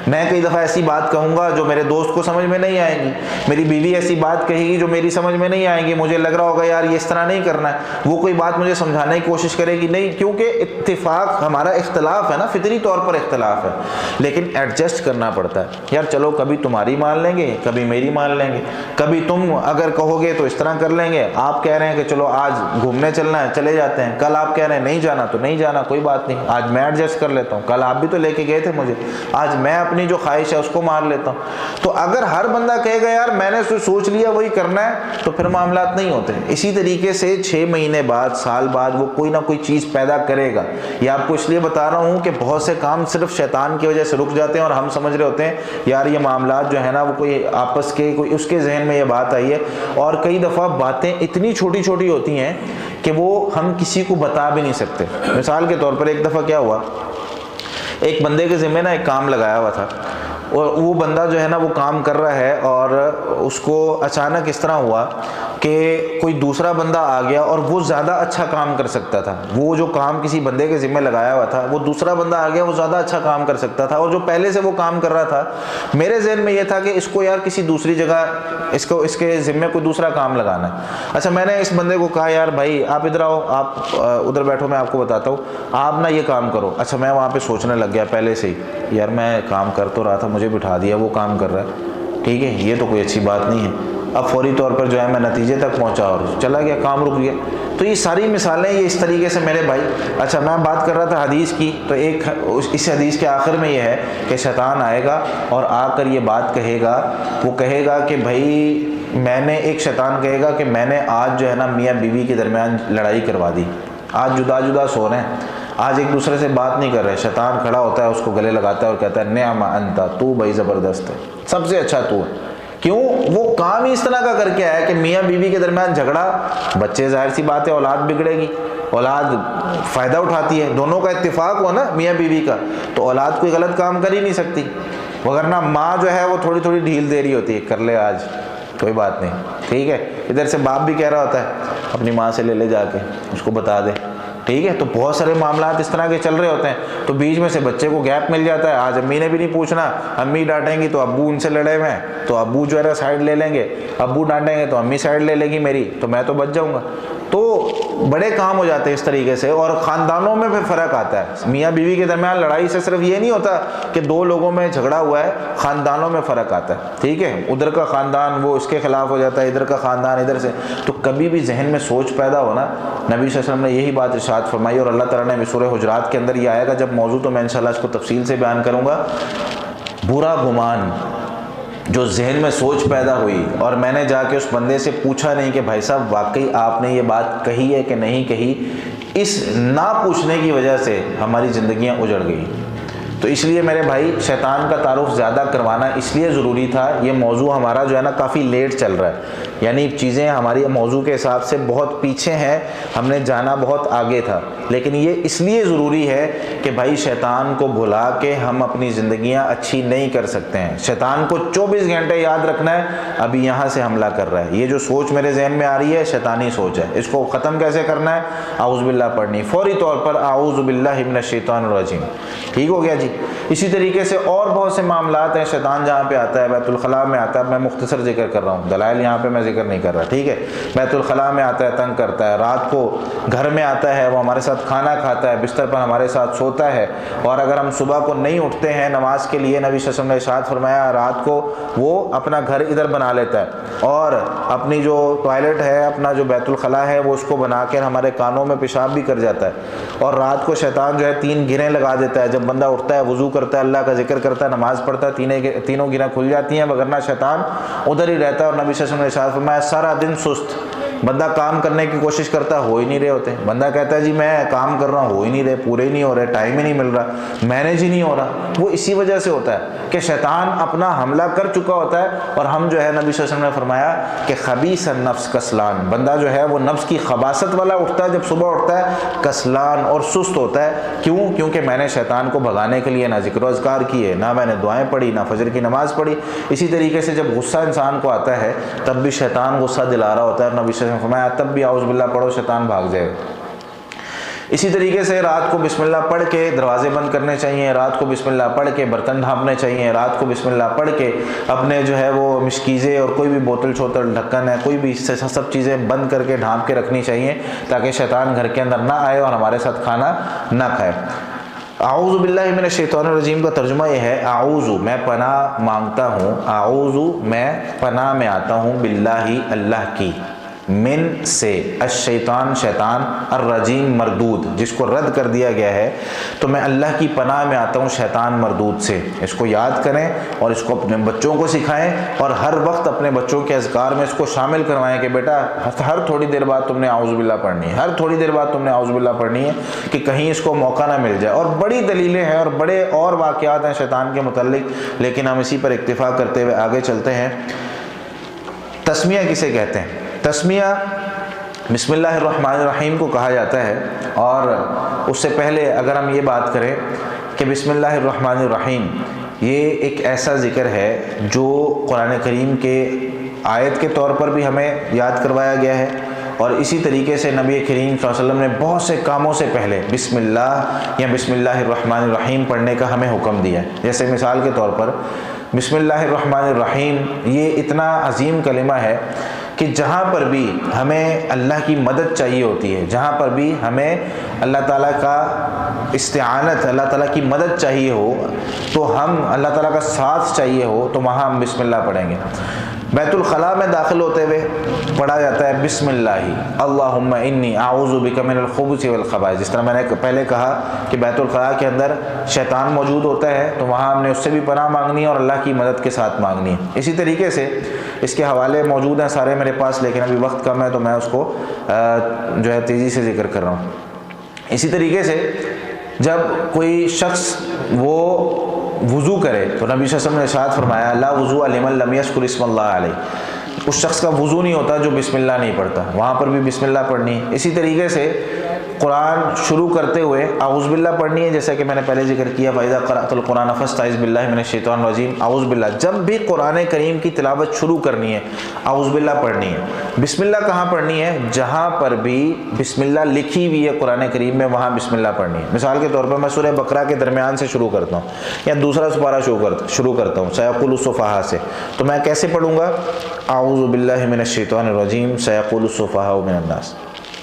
میں کئی دفعہ ایسی بات کہوں گا جو میرے دوست کو سمجھ میں نہیں آئے گی، میری بیوی ایسی بات کہے گی جو میری سمجھ میں نہیں آئیں گی، مجھے لگ رہا ہوگا یار یہ اس طرح نہیں کرنا ہے، وہ کوئی بات مجھے سمجھانے کی کوشش کرے گی نہیں، کیونکہ اتفاق ہمارا اختلاف ہے نا، فطری طور پر اختلاف ہے، لیکن ایڈجسٹ کرنا پڑتا ہے. یار چلو کبھی تمہاری مان لیں گے، کبھی میری مان لیں گے، کبھی تم اگر کہو گے تو اس طرح کر لیں گے، آپ کہہ رہے ہیں کہ چلو آج گھومنے چلنا ہے چلے جاتے ہیں، کل آپ کہہ رہے ہیں نہیں جانا تو نہیں جانا، کوئی بات نہیں، آج میں ایڈجسٹ کر لیتا ہوں، کل آپ بھی تو لے کے گئے تھے مجھے، آج میں اپنی جو خواہش ہے اس کو مان لیتا ہوں. تو اگر ہر بندہ کہے گا یار میں نے سوچ لیا وہی کرنا ہے تو پھر معاملات نہیں ہوتے. اسی طریقے سے 6 مہینے بعد، سال بعد وہ کوئی نہ کوئی چیز پیدا کرے گا. یہ آپ کو اس لیے بتا رہا ہوں کہ بہت سے کام صرف شیطان کی وجہ سے رک جاتے ہیں اور ہم سمجھ رہے ہوتے ہیں یار یہ معاملات جو ہے نا وہ کوئی آپس کے کوئی اس کے ذہن میں یہ بات آئی ہے، اور کئی دفعہ باتیں اتنی چھوٹی چھوٹی ہوتی ہیں کہ وہ ہم کسی کو بتا بھی نہیں سکتے. مثال کے طور پر ایک دفعہ کیا ہوا، ایک بندے کے ذمہ نا ایک کام لگایا ہوا تھا، اور وہ بندہ جو ہے نا وہ کام کر رہا ہے، اور اس کو اچانک اس طرح ہوا کہ کوئی دوسرا بندہ آ گیا اور وہ زیادہ اچھا کام کر سکتا تھا. وہ جو کام کسی بندے کے ذمہ لگایا ہوا تھا وہ دوسرا بندہ آ گیا وہ زیادہ اچھا کام کر سکتا تھا، اور جو پہلے سے وہ کام کر رہا تھا میرے ذہن میں یہ تھا کہ اس کو یار کسی دوسری جگہ اس کے ذمہ کوئی دوسرا کام لگانا ہے. اچھا میں نے اس بندے کو کہا یار بھائی آپ ادھر آؤ، آپ ادھر بیٹھو، میں آپ کو بتاتا ہوں، آپ نا یہ کام کرو. اچھا میں وہاں پہ سوچنے لگ گیا پہلے سے ہی یار میں کام کر تو رہا تھا، مجھے بٹھا دیا، وہ کام کر رہا ہے، ٹھیک ہے یہ تو کوئی اچھی بات نہیں ہے. اب فوری طور پر جو ہے میں نتیجے تک پہنچا اور چلا گیا، کام رک گیا. تو یہ ساری مثالیں یہ اس طریقے سے میرے بھائی. اچھا میں بات کر رہا تھا حدیث کی، تو ایک اس حدیث کے آخر میں یہ ہے کہ شیطان آئے گا اور آ کر یہ بات کہے گا، وہ کہے گا کہ بھائی میں نے، ایک شیطان کہے گا کہ میں نے آج جو ہے نا میاں بیوی کے درمیان لڑائی کروا دی، آج جدا جدا سو رہے ہیں، آج ایک دوسرے سے بات نہیں کر رہے. شیطان کھڑا ہوتا ہے، اس کو گلے لگاتا ہے اور کہتا ہے نعم انت، تو بھائی زبردست ہے، سب سے اچھا تو ہے. کیوں؟ وہ کام ہی اس طرح کا کر کے آیا کہ میاں بیوی کے درمیان جھگڑا، بچے ظاہر سی بات ہے اولاد بگڑے گی، اولاد فائدہ اٹھاتی ہے، دونوں کا اتفاق ہو نا میاں بیوی کا، تو اولاد کوئی غلط کام کر ہی نہیں سکتی. وگرنہ ماں جو ہے وہ تھوڑی تھوڑی ڈھیل دے رہی ہوتی ہے، کر لے آج کوئی بات نہیں، ٹھیک ہے. ادھر سے باپ بھی کہہ رہا ہوتا ہے اپنی ماں سے لے لے جا کے، اس کو بتا دے، ٹھیک ہے. تو بہت سارے معاملات اس طرح کے چل رہے ہوتے ہیں، تو بیچ میں سے بچے کو گیپ مل جاتا ہے. آج امی نے بھی نہیں پوچھنا، امی ڈانٹیں گی تو ابو ان سے لڑے ہوئے ہیں، تو ابو جو ہے سائڈ لے لیں گے، ابو ڈانٹیں گے تو امی سائڈ لے لے گی میری، تو میں تو بچ جاؤں گا. تو بڑے کام ہو جاتے ہیں اس طریقے سے. اور خاندانوں میں پھر فرق آتا ہے. میاں بیوی کے درمیان لڑائی سے صرف یہ نہیں ہوتا کہ 2 لوگوں میں جھگڑا ہوا ہے، خاندانوں میں فرق آتا ہے، ٹھیک ہے. ادھر کا خاندان وہ اس کے خلاف ہو جاتا ہے، ادھر کا خاندان ادھر سے. تو کبھی بھی ذہن میں سوچ پیدا ہونا، نبی صلی اللہ علیہ وسلم نے یہی بات ارشاد فرمائی، اور اللہ تعالیٰ نے بھی سورہ حجرات کے اندر یہ آئے گا جب موضوع، تو میں انشاءاللہ اس کو تفصیل سے بیان کروں گا. برا گمان جو ذہن میں سوچ پیدا ہوئی اور میں نے جا کے اس بندے سے پوچھا نہیں کہ بھائی صاحب واقعی آپ نے یہ بات کہی ہے کہ نہیں کہی، اس نہ پوچھنے کی وجہ سے ہماری زندگیاں اجڑ گئی. تو اس لیے میرے بھائی شیطان کا تعارف زیادہ کروانا اس لیے ضروری تھا. یہ موضوع ہمارا جو ہے نا کافی لیٹ چل رہا ہے، یعنی چیزیں ہماری موضوع کے حساب سے بہت پیچھے ہیں، ہم نے جانا بہت آگے تھا. لیکن یہ اس لیے ضروری ہے کہ بھائی شیطان کو بھلا کے ہم اپنی زندگیاں اچھی نہیں کر سکتے ہیں. شیطان کو 24 گھنٹے یاد رکھنا ہے ابھی یہاں سے حملہ کر رہا ہے. یہ جو سوچ میرے ذہن میں آ رہی ہے شیطانی سوچ ہے، اس کو ختم کیسے کرنا ہے؟ اعوذ باللہ پڑھنی، فوری طور پر اعوذ باللہ من الشیطان الرجیم. ٹھیک ہو گیا جی. اسی طریقے سے اور بہت سے معاملات ہیں. شیطان جہاں پہ آتا ہے بیت الخلاء میں آتا ہے، میں مختصر ذکر کر رہا ہوں، دلائل یہاں پہ میں ذکر نہیں کر رہا، ٹھیک ہے. بیت الخلاء میں آتا ہے، تنگ کرتا ہے. رات کو گھر میں آتا ہے، وہ ہمارے ساتھ کھانا کھاتا ہے، بستر پر ہمارے ساتھ سوتا ہے، اور اگر ہم صبح کو نہیں اٹھتے ہیں نماز کے لیے، نبی صلی اللہ علیہ وسلم نے ارشاد فرمایا رات کو وہ اپنا گھر ادھر بنا لیتا ہے اور اپنی جو ٹوائلٹ ہے، اپنا جو بیت الخلاء ہے وہ اس کو بنا کے ہمارے کانوں میں پیشاب بھی کر جاتا ہے. اور رات کو شیطان جو ہے 3 گرہیں لگا دیتا ہے، جب بندہ اٹھتا ہے وضو کرتا ہے، اللہ کا ذکر کرتا ہے، نماز پڑھتا ہے، تینوں گناہ کھل جاتی ہیں، وگرنہ شیطان ادھر ہی رہتا ہے۔ اور نبی صلی اللہ علیہ وسلم نے ارشاد فرمایا سارا دن سست، بندہ کام کرنے کی کوشش کرتا ہے، ہو ہی نہیں رہے ہوتے، بندہ کہتا ہے جی میں کام کر رہا ہوں، ہو ہی نہیں رہے، پورے ہی نہیں ہو رہے، ٹائم ہی نہیں مل رہا، مینیج ہی نہیں ہو رہا۔ وہ اسی وجہ سے ہوتا ہے کہ شیطان اپنا حملہ کر چکا ہوتا ہے، اور ہم جو ہے نبی صلی اللہ علیہ وسلم نے فرمایا کہ خبیث النفس کسلان، بندہ جو ہے وہ نفس کی خباثت والا اٹھتا ہے، جب صبح اٹھتا ہے کسلان اور سست ہوتا ہے۔ کیوں؟ کیونکہ میں نے شیطان کو بھگانے کے لیے نہ ذکر و اذکار کیے، نہ میں نے دعائیں پڑھی، نہ فجر کی نماز پڑھی۔ اسی طریقے سے جب غصہ انسان کو آتا ہے تب بھی شیطان غصہ دلا رہا ہوتا ہے، اور نبی صلی اللہ علیہ وسلم نے فرمایا تب بھی اعوذ باللہ پڑھو، شیطان بھاگ جائے گا۔ اسی طریقے سے رات کو بسم اللہ پڑھ کے دروازے بند کرنے چاہیے، رات کو بسم اللہ پڑھ کے برتن ڈھانپنے چاہیے، رات کو بسم اللہ پڑھ کے اپنے جو ہے وہ مشکیزیں اور کوئی بھی بوتل چھوتل ڈھکن ہے، کوئی بھی سب چیزیں بند کر کے ڈھانپ کے رکھنی چاہیے، تاکہ شیطان گھر کے اندر نہ آئے اور ہمارے ساتھ کھانا نہ کھائے۔ اعوذ باللہ من الشیطان الرجیم کا ترجمہ یہ ہے اعوذ میں پناہ مانگتا ہوں، اعوذ میں پناہ میں آتا ہوں، باللہ اللہ کی، من سے، الشیطان شیطان، الرجیم مردود جس کو رد کر دیا گیا ہے، تو میں اللہ کی پناہ میں آتا ہوں شیطان مردود سے۔ اس کو یاد کریں اور اس کو اپنے بچوں کو سکھائیں، اور ہر وقت اپنے بچوں کے اذکار میں اس کو شامل کروائیں کہ بیٹا ہر تھوڑی دیر بعد تم نے اعوذ باللہ پڑھنی ہے، ہر تھوڑی دیر بعد تم نے اعوذ باللہ پڑھنی ہے، کہ کہیں اس کو موقع نہ مل جائے۔ اور بڑی دلیلیں ہیں اور بڑے اور واقعات ہیں شیطان کے متعلق، لیکن ہم اسی پر اکتفا کرتے ہوئے آگے چلتے ہیں۔ تسمیہ کسے کہتے ہیں؟ تسمیہ بسم اللہ الرحمن الرحیم کو کہا جاتا ہے، اور اس سے پہلے اگر ہم یہ بات کریں کہ بسم اللہ الرحمن الرحیم یہ ایک ایسا ذکر ہے جو قرآن کریم کے آیت کے طور پر بھی ہمیں یاد کروایا گیا ہے، اور اسی طریقے سے نبی کریم صلی اللہ علیہ وسلم نے بہت سے کاموں سے پہلے بسم اللہ یا بسم اللہ الرحمن الرحیم پڑھنے کا ہمیں حکم دیا ہے۔ جیسے مثال کے طور پر بسم اللہ الرحمن الرحیم یہ اتنا عظیم کلمہ ہے کہ جہاں پر بھی ہمیں اللہ کی مدد چاہیے ہوتی ہے، جہاں پر بھی ہمیں اللہ تعالیٰ کا استعانت، اللہ تعالیٰ کی مدد چاہیے ہو، تو ہم اللہ تعالیٰ کا ساتھ چاہیے ہو، تو وہاں ہم بسم اللہ پڑھیں گے۔ بیت الخلاء میں داخل ہوتے ہوئے پڑھا جاتا ہے بسم اللہ اللہم انی اعوذ بک من الخبث والخبائث۔ جس طرح میں نے پہلے کہا کہ بیت الخلاء کے اندر شیطان موجود ہوتا ہے، تو وہاں ہم نے اس سے بھی پناہ مانگنی ہے اور اللہ کی مدد کے ساتھ مانگنی ہے۔ اسی طریقے سے اس کے حوالے موجود ہیں سارے میرے پاس، لیکن ابھی وقت کم ہے تو میں اس کو جو ہے تیزی سے ذکر کر رہا ہوں۔ اسی طریقے سے جب کوئی شخص وہ وضو کرے تو نبی صلی اللہ علیہ وسلم نے ارشاد فرمایا لا وضوء لمن لم یذکر اسم اللہ علیہ، اس شخص کا وضو نہیں ہوتا جو بسم اللہ نہیں پڑھتا، وہاں پر بھی بسم اللہ پڑھنی ہے۔ اسی طریقے سے قرآن شروع کرتے ہوئے اعوذ باللہ پڑھنی ہے، جیسا کہ میں نے پہلے ذکر کیا فَإِذَا قَرَأْتَ الْقُرْآنَ فَاسْتَعِذْ بِاللَّهِ مِنَ الشَّيْطَانِ الرَّجِيمِ، اعوذ باللہ۔ جب بھی قرآن کریم کی تلاوت شروع کرنی ہے اعوذ باللہ پڑھنی ہے۔ بسم اللہ کہاں پڑھنی ہے؟ جہاں پر بھی بسم اللہ لکھی ہوئی ہے قرآن کریم میں وہاں بسم اللہ پڑھنی ہے۔ مثال کے طور پر میں سورہ بقرہ کے درمیان سے شروع کرتا ہوں یا دوسرا سپارہ شروع کرتا ہوں سیقول السفہاء سے، تو میں کیسے پڑھوں گا؟ اعوذ باللہ من الشیطان الرجیم سیقول السفہاء من الناس،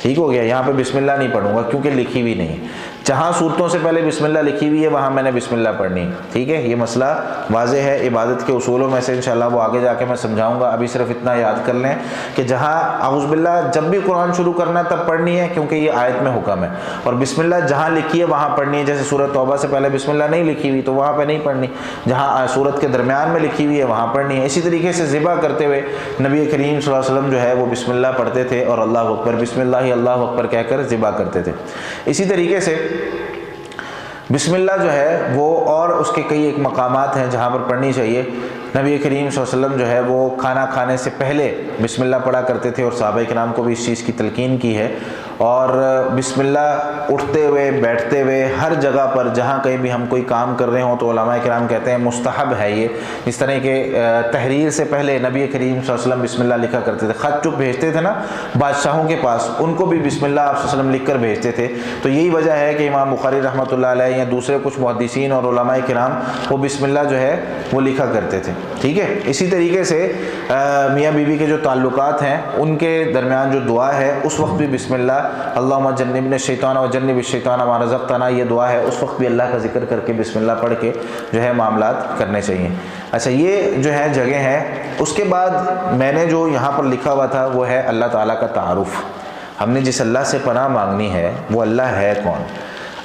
ٹھیک ہو گیا۔ یہاں پہ بسم اللہ نہیں پڑھوں گا کیونکہ لکھی ہوئی نہیں ہے۔ جہاں صورتوں سے پہلے بسم اللہ لکھی ہوئی ہے وہاں میں نے بسم اللہ پڑھنی ہے، ٹھیک ہے۔ یہ مسئلہ واضح ہے، عبادت کے اصولوں میں سے انشاءاللہ وہ آگے جا کے میں سمجھاؤں گا۔ ابھی صرف اتنا یاد کر لیں کہ جہاں اعوذ باللہ جب بھی قرآن شروع کرنا ہے تب پڑھنی ہے کیونکہ یہ آیت میں حکم ہے، اور بسم اللہ جہاں لکھی ہے وہاں پڑھنی ہے۔ جیسے سورۃ توبہ سے پہلے بسم اللہ نہیں لکھی ہوئی تو وہاں پہ نہیں پڑھنی، جہاں سورت کے درمیان میں لکھی ہوئی ہے وہاں پڑھنی ہے۔ اسی طریقے سے ذبح کرتے ہوئے نبی کریم صلی اللہ علیہ وسلم جو ہے وہ بسم اللہ پڑھتے تھے اور اللہ اکبر، بسم اللہ اللہ اکبر کہہ کر ذبح کرتے تھے۔ اسی طریقے سے بسم اللہ جو ہے وہ اور اس کے کئی ایک مقامات ہیں جہاں پر پڑھنی چاہیے۔ نبی کریم صلی اللہ علیہ وسلم جو ہے وہ کھانا کھانے سے پہلے بسم اللہ پڑھا کرتے تھے، اور صحابہ کرام کو بھی اس چیز کی تلقین کی ہے۔ اور بسم اللہ اٹھتے ہوئے بیٹھتے ہوئے ہر جگہ پر جہاں کہیں بھی ہم کوئی کام کر رہے ہوں تو علماء کرام کہتے ہیں مستحب ہے یہ۔ جس طرح کہ تحریر سے پہلے نبی کریم صلی اللہ علیہ وسلم بسم اللہ لکھا کرتے تھے، خط جو بھیجتے تھے نا بادشاہوں کے پاس ان کو بھی بسم اللہ آپ صلی اللہ علیہ وسلم لکھ کر بھیجتے تھے۔ تو یہی وجہ ہے کہ امام بخاری رحمۃ اللہ علیہ یا دوسرے کچھ محدثین اور علماء کرام وہ بسم اللہ جو ہے وہ لکھا کرتے تھے، ٹھیک ہے۔ اسی طریقے سے میاں بیوی کے جو تعلقات ہیں ان کے درمیان جو دعا ہے اس وقت بھی بسم اللہ اللہم جنبنا الشیطان وجنب الشیطان ما رزقتنا یہ دعا ہے، اس وقت بھی اللہ کا ذکر کر کے بسم اللہ پڑھ کے جو ہے معاملات کرنے چاہیے۔ اچھا یہ جو ہے جگہ ہے۔ اس کے بعد میں نے جو یہاں پر لکھا ہوا تھا وہ ہے اللہ تعالیٰ کا تعارف۔ ہم نے جس اللہ سے پناہ مانگنی ہے وہ اللہ ہے کون؟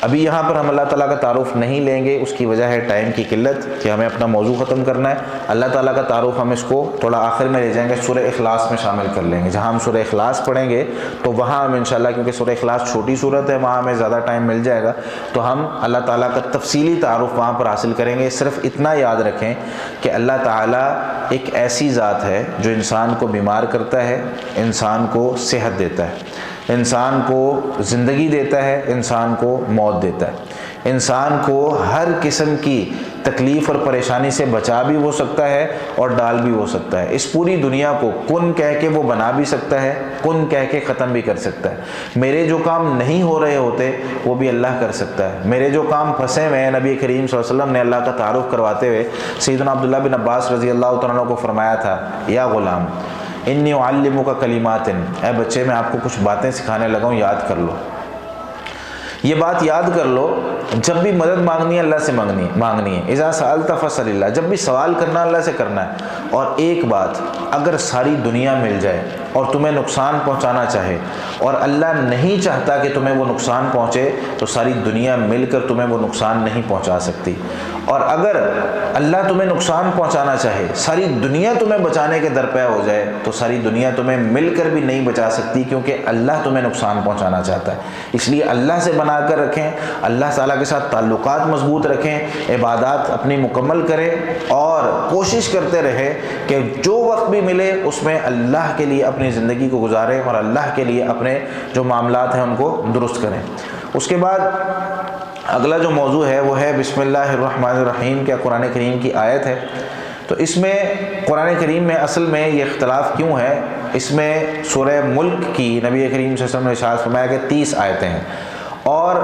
ابھی یہاں پر ہم اللہ تعالیٰ کا تعارف نہیں لیں گے، اس کی وجہ ہے ٹائم کی قلت کہ ہمیں اپنا موضوع ختم کرنا ہے۔ اللہ تعالیٰ کا تعارف ہم اس کو تھوڑا آخر میں لے جائیں گے، سورہ اخلاص میں شامل کر لیں گے۔ جہاں ہم سورہ اخلاص پڑھیں گے تو وہاں ہم انشاءاللہ، کیونکہ سورہ اخلاص چھوٹی صورت ہے، وہاں ہمیں زیادہ ٹائم مل جائے گا، تو ہم اللہ تعالیٰ کا تفصیلی تعارف وہاں پر حاصل کریں گے۔ صرف اتنا یاد رکھیں کہ اللہ تعالیٰ ایک ایسی ذات ہے جو انسان کو بیمار کرتا ہے، انسان کو صحت دیتا ہے، انسان کو زندگی دیتا ہے، انسان کو موت دیتا ہے، انسان کو ہر قسم کی تکلیف اور پریشانی سے بچا بھی ہو سکتا ہے اور ڈال بھی ہو سکتا ہے۔ اس پوری دنیا کو کن کہہ کے وہ بنا بھی سکتا ہے، کن کہہ کے ختم بھی کر سکتا ہے۔ میرے جو کام نہیں ہو رہے ہوتے وہ بھی اللہ کر سکتا ہے۔ میرے جو کام پھنسے ہوئے ہیں، نبی کریم صلی اللہ علیہ وسلم نے اللہ کا تعارف کرواتے ہوئے سیدنا عبداللہ بن عباس رضی اللہ تعالیٰ عنہ کو فرمایا تھا، یا غلام انی اعلمک کلمات، اے بچے میں آپ کو کچھ باتیں سکھانے لگا ہوں، یاد کر لو۔ یہ بات یاد کر لو، جب بھی مدد مانگنی ہے اللہ سے مانگنی ہے۔ اذا سألت فاسأل اللہ، جب بھی سوال کرنا اللہ سے کرنا ہے۔ اور ایک بات، اگر ساری دنیا مل جائے اور تمہیں نقصان پہنچانا چاہے اور اللہ نہیں چاہتا کہ تمہیں وہ نقصان پہنچے، تو ساری دنیا مل کر تمہیں وہ نقصان نہیں پہنچا سکتی۔ اور اگر اللہ تمہیں نقصان پہنچانا چاہے، ساری دنیا تمہیں بچانے کے درپے ہو جائے، تو ساری دنیا تمہیں مل کر بھی نہیں بچا سکتی، کیونکہ اللہ تمہیں نقصان پہنچانا چاہتا ہے۔ اس لیے اللہ سے بنا کر رکھیں، اللہ تعالیٰ کے ساتھ تعلقات مضبوط رکھیں، عبادات اپنی مکمل کریں اور کوشش کرتے رہے کہ جو وقت بھی ملے اس میں اللہ کے لیے اپنی زندگی کو گزاریں اور اللہ کے لیے اپنے جو معاملات ہیں ان کو درست کریں۔ اس کے بعد اگلا جو موضوع ہے وہ ہے بسم اللہ الرحمن الرحیم، کیا قرآن کریم کی آیت ہے۔ تو اس میں قرآن کریم میں اصل میں یہ اختلاف کیوں ہے، اس میں سورہ ملک کی نبی کریم صلی اللہ علیہ وسلم نے ارشاد فرمایا کہ 30 آیتیں ہیں، اور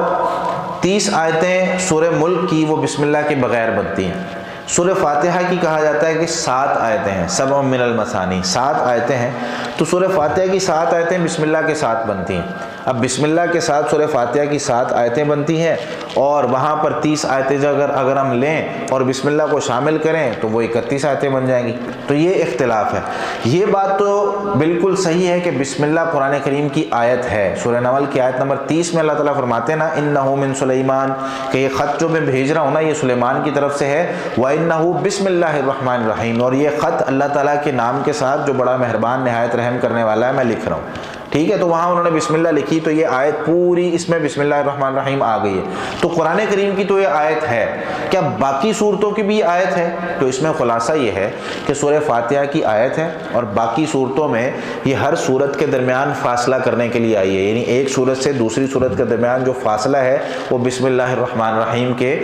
30 آیتیں سورہ ملک کی وہ بسم اللہ کے بغیر بنتی ہیں۔ سورہ فاتحہ کی کہا جاتا ہے کہ 7 آیتیں ہیں، 7 من المثانی، 7 آیتیں ہیں، تو سورہ فاتحہ کی 7 آیتیں بسم اللہ کے ساتھ بنتی ہیں۔ اب بسم اللہ کے ساتھ سورہ فاتحہ کی 7 آیتیں بنتی ہیں، اور وہاں پر 30 آیتیں اگر ہم لیں اور بسم اللہ کو شامل کریں تو وہ 31 آیتیں بن جائیں گی۔ تو یہ اختلاف ہے۔ یہ بات تو بالکل صحیح ہے کہ بسم اللہ قرآن کریم کی آیت ہے۔ سورہ نمل کی آیت نمبر 30 میں اللہ تعالیٰ فرماتے ہیں نا، انہ من سلیمان، کہ یہ خط جو میں بھیج رہا ہوں نا یہ سلیمان کی طرف سے ہے، وانہ بسم اللہ الرحمن الرحیم، اور یہ خط اللہ تعالیٰ کے نام کے ساتھ جو بڑا مہربان نہایت رحم کرنے والا ہے میں لکھ رہا ہوں۔ ٹھیک ہے، تو وہاں انہوں نے بسم اللہ لکھی، تو یہ آیت پوری اس میں بسم اللہ الرحمن الرحیم آ گئی ہے۔ تو قرآن کریم کی تو یہ آیت ہے، کیا باقی صورتوں کی بھی آیت ہے؟ تو اس میں خلاصہ یہ ہے کہ سورہ فاتحہ کی آیت ہے، اور باقی صورتوں میں یہ ہر صورت کے درمیان فاصلہ کرنے کے لیے آئی ہے، یعنی ایک صورت سے دوسری صورت کے درمیان جو فاصلہ ہے وہ بسم اللہ الرحمن الرحیم کے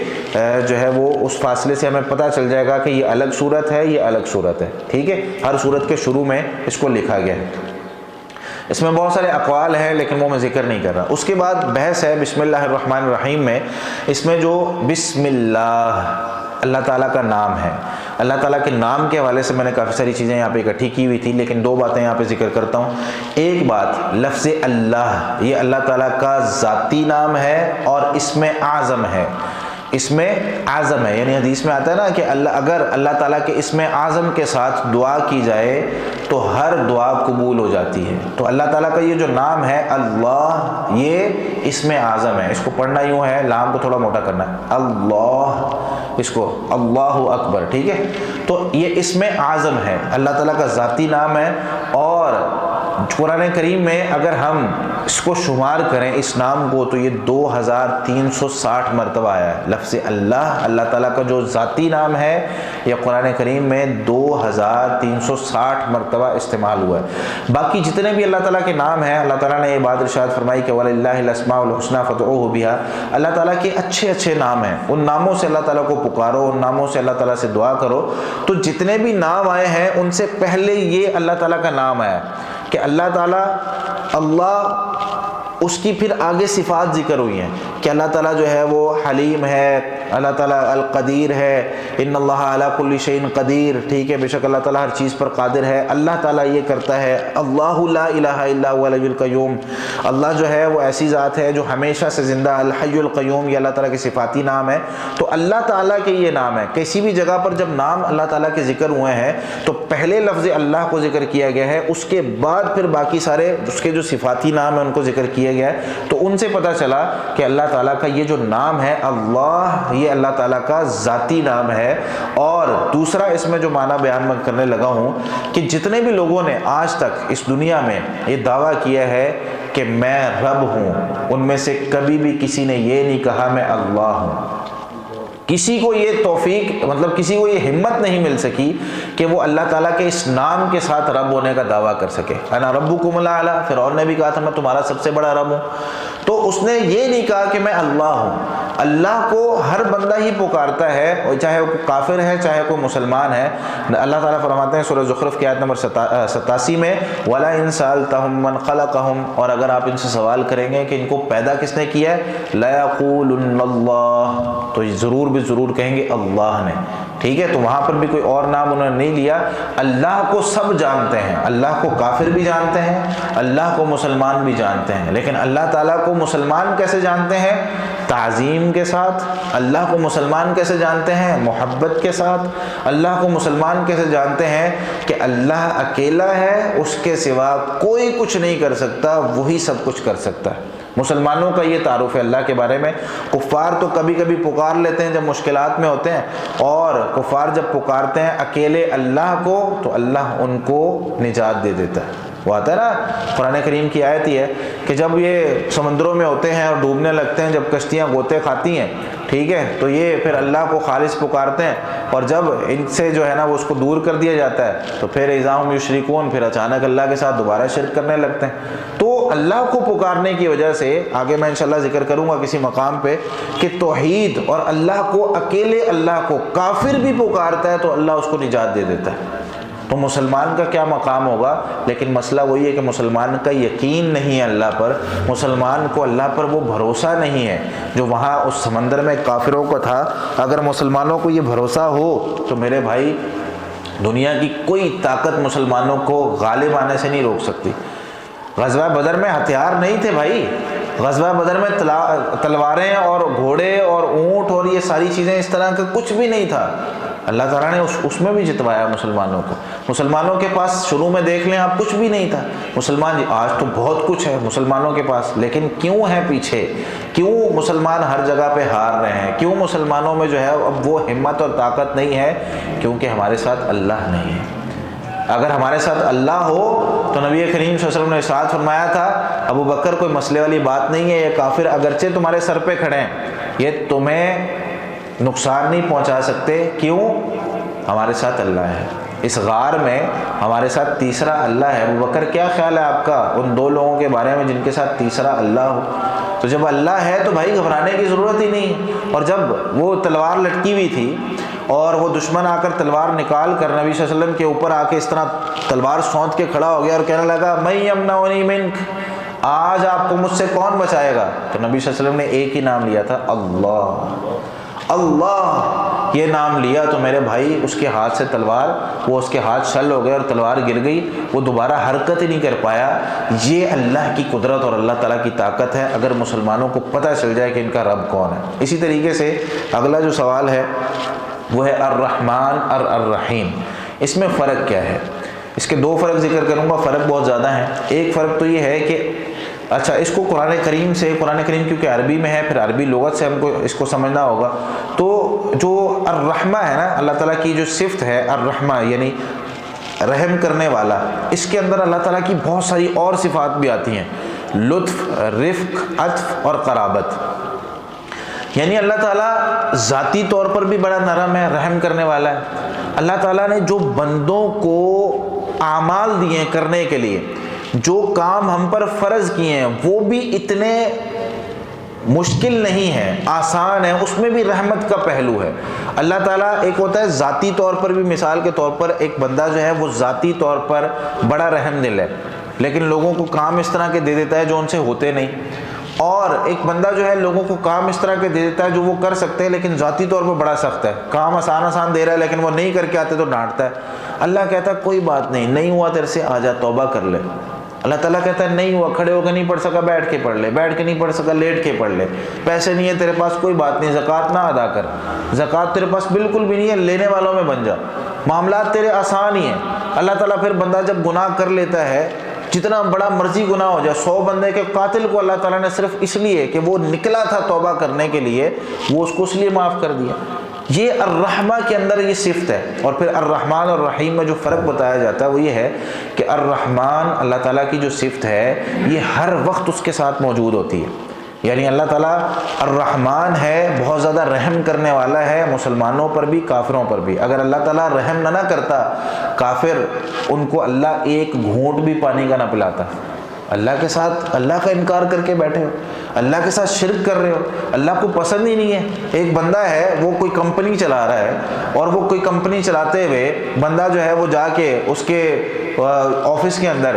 جو ہے وہ اس فاصلے سے ہمیں پتہ چل جائے گا کہ یہ الگ صورت ہے، یہ الگ صورت ہے۔ ٹھیک ہے، ہر صورت کے شروع میں اس کو لکھا گیا ہے۔ اس میں بہت سارے اقوال ہیں لیکن وہ میں ذکر نہیں کر رہا۔ اس کے بعد بحث ہے بسم اللہ الرحمن الرحیم میں، اس میں جو بسم اللہ تعالیٰ کا نام ہے، اللہ تعالیٰ کے نام کے حوالے سے میں نے کافی ساری چیزیں یہاں پہ اکٹھی کی ہوئی تھی، لیکن 2 باتیں یہاں پہ ذکر کرتا ہوں۔ ایک بات، لفظ اللہ، یہ اللہ تعالیٰ کا ذاتی نام ہے اور اسم اعظم ہے، اسم اعظم ہے، یعنی حدیث میں آتا ہے نا کہ اگر اللہ تعالیٰ کے اسم اعظم کے ساتھ دعا کی جائے تو ہر دعا قبول ہو جاتی ہے۔ تو اللہ تعالیٰ کا یہ جو نام ہے اللہ، یہ اسم اعظم ہے۔ اس کو پڑھنا یوں ہے، لام کو تھوڑا موٹا کرنا ہے، اللہ، اس کو اللہ اکبر، ٹھیک ہے۔ تو یہ اسم اعظم ہے، اللہ تعالیٰ کا ذاتی نام ہے، اور قرآن کریم میں اگر ہم اس کو شمار کریں اس نام کو تو یہ 2360 مرتبہ آیا ہے۔ لفظ اللہ، اللہ تعالیٰ کا جو ذاتی نام ہے، یہ قرآن کریم میں 2360 مرتبہ استعمال ہوا ہے۔ باقی جتنے بھی اللہ تعالیٰ کے نام ہیں، اللہ تعالیٰ نے یہ بات ارشاد فرمائی کہ وَلِلَّهِ الْأَسْمَاءُ الْحُسْنَىٰ فَادْعُوهُ بِهَا، اللہ تعالیٰ کے اچھے اچھے نام ہیں، ان ناموں سے اللہ تعالیٰ کو پکارو، ان ناموں سے اللہ تعالیٰ سے دعا کرو۔ تو جتنے بھی نام آئے ہیں ان سے پہلے یہ اللہ تعالیٰ کا نام آیا کہ اللہ تعالیٰ اللہ، اس کی پھر آگے صفات ذکر ہوئی ہیں کہ اللہ تعالیٰ جو ہے وہ حلیم ہے، اللہ تعالیٰ القدیر ہے، ان اللہ علی کل شیء قدیر، ٹھیک ہے، بے شک اللہ تعالیٰ ہر چیز پر قادر ہے، اللہ تعالیٰ یہ کرتا ہے، اللہ لا الہ الا هو الحی القیوم، اللہ جو ہے وہ ایسی ذات ہے جو ہمیشہ سے زندہ، الحی القیوم، یہ اللہ تعالیٰ کے صفاتی نام ہے۔ تو اللہ تعالیٰ کے یہ نام ہے، کسی بھی جگہ پر جب نام اللہ تعالیٰ کے ذکر ہوئے ہیں تو پہلے لفظ اللہ کو ذکر کیا گیا ہے، اس کے بعد پھر باقی سارے اس کے جو صفاتی نام ہیں ان کو ذکر کیا دیا گیا ہے، تو ان سے پتہ چلا کہ اللہ تعالیٰ کا یہ جو نام ہے اللہ، یہ اللہ تعالیٰ کا ذاتی نام ہے۔ اور دوسرا اس میں جو معنی بیان میں کرنے لگا ہوں کہ جتنے بھی لوگوں نے آج تک اس دنیا میں یہ دعویٰ کیا ہے کہ میں رب ہوں، ان میں سے کبھی بھی کسی نے یہ نہیں کہا میں اللہ ہوں۔ کسی کو یہ توفیق، مطلب کسی کو یہ ہمت نہیں مل سکی کہ وہ اللہ تعالیٰ کے اس نام کے ساتھ رب ہونے کا دعویٰ کر سکے۔ انا ربکم الاعلی، فرعون نے بھی کہا تھا میں تمہارا سب سے بڑا رب ہوں، تو اس نے یہ نہیں کہا کہ میں اللہ ہوں۔ اللہ کو ہر بندہ ہی پکارتا ہے، چاہے وہ کافر ہے چاہے کوئی مسلمان ہے۔ اللہ تعالیٰ فرماتے ہیں سورہ زخرف کی آیت نمبر 87 میں وَلَئِن سَأَلْتَهُم مَّن خَلَقَهُم، اور اگر آپ ان سے سوال کریں گے کہ ان کو پیدا کس نے کیا ہے، لَيَقُولُنَّ اللَّهُ، تو ضرور بھی ضرور کہیں گے اللہ نے۔ ٹھیک ہے، تو وہاں پر بھی کوئی اور نام انہوں نے نہیں لیا۔ اللہ کو سب جانتے ہیں، اللہ کو کافر بھی جانتے ہیں، اللہ کو مسلمان بھی جانتے ہیں، لیکن اللہ تعالیٰ کو مسلمان کیسے جانتے ہیں؟ تعظیم کے ساتھ۔ اللہ کو مسلمان کیسے جانتے ہیں؟ محبت کے ساتھ۔ اللہ کو مسلمان کیسے جانتے ہیں؟ کہ اللہ اکیلا ہے، اس کے سوا کوئی کچھ نہیں کر سکتا، وہی سب کچھ کر سکتا ہے۔ مسلمانوں کا یہ تعارف ہے اللہ کے بارے میں۔ کفار تو کبھی کبھی پکار لیتے ہیں جب مشکلات میں ہوتے ہیں، اور کفار جب پکارتے ہیں اکیلے اللہ کو تو اللہ ان کو نجات دے دیتا ہے۔ وہ آتا ہے نا قرآن کریم کی آیت ہی ہے کہ جب یہ سمندروں میں ہوتے ہیں اور ڈوبنے لگتے ہیں، جب کشتیاں غوطے کھاتی ہیں، ٹھیک ہے، تو یہ پھر اللہ کو خالص پکارتے ہیں، اور جب ان سے جو ہے نا وہ اس کو دور کر دیا جاتا ہے تو پھر اذا ہم یشرکون، پھر اچانک اللہ کے ساتھ دوبارہ شرک کرنے لگتے ہیں۔ تو اللہ کو پکارنے کی وجہ سے آگے میں انشاءاللہ ذکر کروں گا کسی مقام پہ کہ توحید اور اللہ کو اکیلے اللہ کو کافر بھی پکارتا ہے تو اللہ اس کو نجات دے دیتا ہے۔ تو مسلمان کا کیا مقام ہوگا؟ لیکن مسئلہ وہی ہے کہ مسلمان کا یقین نہیں ہے اللہ پر، مسلمان کو اللہ پر وہ بھروسہ نہیں ہے جو وہاں اس سمندر میں کافروں کو تھا۔ اگر مسلمانوں کو یہ بھروسہ ہو تو میرے بھائی دنیا کی کوئی طاقت مسلمانوں کو غالب آنے سے نہیں روک سکتی۔ غزوہ بدر میں ہتھیار نہیں تھے بھائی، غزوہ بدر میں تلواریں اور گھوڑے اور اونٹ اور یہ ساری چیزیں اس طرح کا کچھ بھی نہیں تھا۔ اللہ تعالیٰ نے اس میں بھی جتوایا مسلمانوں کو۔ مسلمانوں کے پاس شروع میں دیکھ لیں آپ کچھ بھی نہیں تھا، مسلمان آج تو بہت کچھ ہے مسلمانوں کے پاس، لیکن کیوں ہے پیچھے؟ کیوں مسلمان ہر جگہ پہ ہار رہے ہیں؟ کیوں مسلمانوں میں جو ہے اب وہ ہمت اور طاقت نہیں ہے؟ کیونکہ ہمارے ساتھ اللہ نہیں ہے۔ اگر ہمارے ساتھ اللہ ہو تو نبی کریم صلی اللہ علیہ وسلم نے ارشاد فرمایا تھا ابو بکر کوئی مسئلے والی بات نہیں ہے، یہ کافر اگرچہ تمہارے سر پہ کھڑے ہیں یہ تمہیں نقصان نہیں پہنچا سکتے۔ کیوں؟ ہمارے ساتھ اللہ ہے۔ اس غار میں ہمارے ساتھ تیسرا اللہ ہے۔ ابو بکر کیا خیال ہے آپ کا ان دو لوگوں کے بارے میں جن کے ساتھ تیسرا اللہ ہو؟ تو جب اللہ ہے تو بھائی گھبرانے کی ضرورت ہی نہیں۔ اور جب وہ تلوار لٹکی ہوئی تھی اور وہ دشمن آ کر تلوار نکال کر نبی صلی اللہ علیہ وسلم کے اوپر آ کے اس طرح تلوار سونت کے کھڑا ہو گیا اور کہنے لگا میں یمنعنی منک، آج آپ کو مجھ سے کون بچائے گا؟ تو نبی صلی اللہ علیہ وسلم نے ایک ہی نام لیا تھا، اللہ۔ اللہ یہ نام لیا تو میرے بھائی اس کے ہاتھ سے تلوار، وہ اس کے ہاتھ شل ہو گئے اور تلوار گر گئی، وہ دوبارہ حرکت ہی نہیں کر پایا۔ یہ اللہ کی قدرت اور اللہ تعالیٰ کی طاقت ہے اگر مسلمانوں کو پتہ چل جائے کہ ان کا رب کون ہے۔ اسی طریقے سے اگلا جو سوال ہے وہ ہے الرحمن اور الرحیم، اس میں فرق کیا ہے؟ اس کے دو فرق ذکر کروں گا، فرق بہت زیادہ ہیں۔ ایک فرق تو یہ ہے کہ اچھا اس کو قرآن کریم کیونکہ عربی میں ہے، پھر عربی لغت سے ہم کو اس کو سمجھنا ہوگا۔ تو جو الرحمہ ہے نا اللہ تعالیٰ کی جو صفت ہے الرحمہ یعنی رحم کرنے والا، اس کے اندر اللہ تعالیٰ کی بہت ساری اور صفات بھی آتی ہیں، لطف، رفق، عطف اور قرابت۔ یعنی اللہ تعالیٰ ذاتی طور پر بھی بڑا نرم ہے، رحم کرنے والا ہے۔ اللہ تعالیٰ نے جو بندوں کو اعمال دیے کرنے کے لیے، جو کام ہم پر فرض کیے ہیں وہ بھی اتنے مشکل نہیں ہے، آسان ہے، اس میں بھی رحمت کا پہلو ہے۔ اللہ تعالیٰ ایک ہوتا ہے ذاتی طور پر بھی، مثال کے طور پر ایک بندہ جو ہے وہ ذاتی طور پر بڑا رحم دل ہے لیکن لوگوں کو کام اس طرح کے دے دیتا ہے جو ان سے ہوتے نہیں، اور ایک بندہ جو ہے لوگوں کو کام اس طرح کے دے دیتا ہے جو وہ کر سکتے ہیں لیکن ذاتی طور پر بڑا سخت ہے، کام آسان دے رہا ہے لیکن وہ نہیں کر کے آتے تو ڈانٹتا ہے۔ اللہ کہتا ہے کوئی بات نہیں ہوا تیرے سے، آ جا توبہ کر لے۔ اللہ تعالیٰ کہتا ہے نہیں ہوا، کھڑے ہو کے نہیں پڑھ سکا بیٹھ کے پڑھ لے، بیٹھ کے نہیں پڑھ سکا لیٹ کے پڑھ لے، پیسے نہیں ہے تیرے پاس کوئی بات نہیں، زکوٰۃ نہ ادا کر، زکوٰۃ تیرے پاس بالکل بھی نہیں ہے، لینے والوں میں بن جا، معاملات تیرے آسان ہی ہیں۔ اللہ تعالیٰ پھر بندہ جب گناہ کر لیتا ہے جتنا بڑا مرضی گناہ ہو جائے، 100 بندے کے قاتل کو اللہ تعالیٰ نے صرف اس لیے کہ وہ نکلا تھا توبہ کرنے کے لیے، وہ اس کو اس لیے معاف کر دیا۔ یہ الرحمہ کے اندر یہ صفت ہے۔ اور پھر الرحمن اور الرحیم میں جو فرق بتایا جاتا ہے وہ یہ ہے کہ الرحمن اللہ تعالیٰ کی جو صفت ہے یہ ہر وقت اس کے ساتھ موجود ہوتی ہے، یعنی اللہ تعالیٰ الرحمن ہے، بہت زیادہ رحم کرنے والا ہے، مسلمانوں پر بھی کافروں پر بھی۔ اگر اللہ تعالیٰ رحم نہ کرتا، کافر ان کو اللہ ایک گھونٹ بھی پانی کا نہ پلاتا۔ اللہ کے ساتھ اللہ کا انکار کر کے بیٹھے ہو، اللہ کے ساتھ شرک کر رہے ہو، اللہ کو پسند ہی نہیں ہے۔ ایک بندہ ہے وہ کوئی کمپنی چلا رہا ہے، اور وہ کوئی کمپنی چلاتے ہوئے بندہ جو ہے وہ جا کے اس کے آفس کے اندر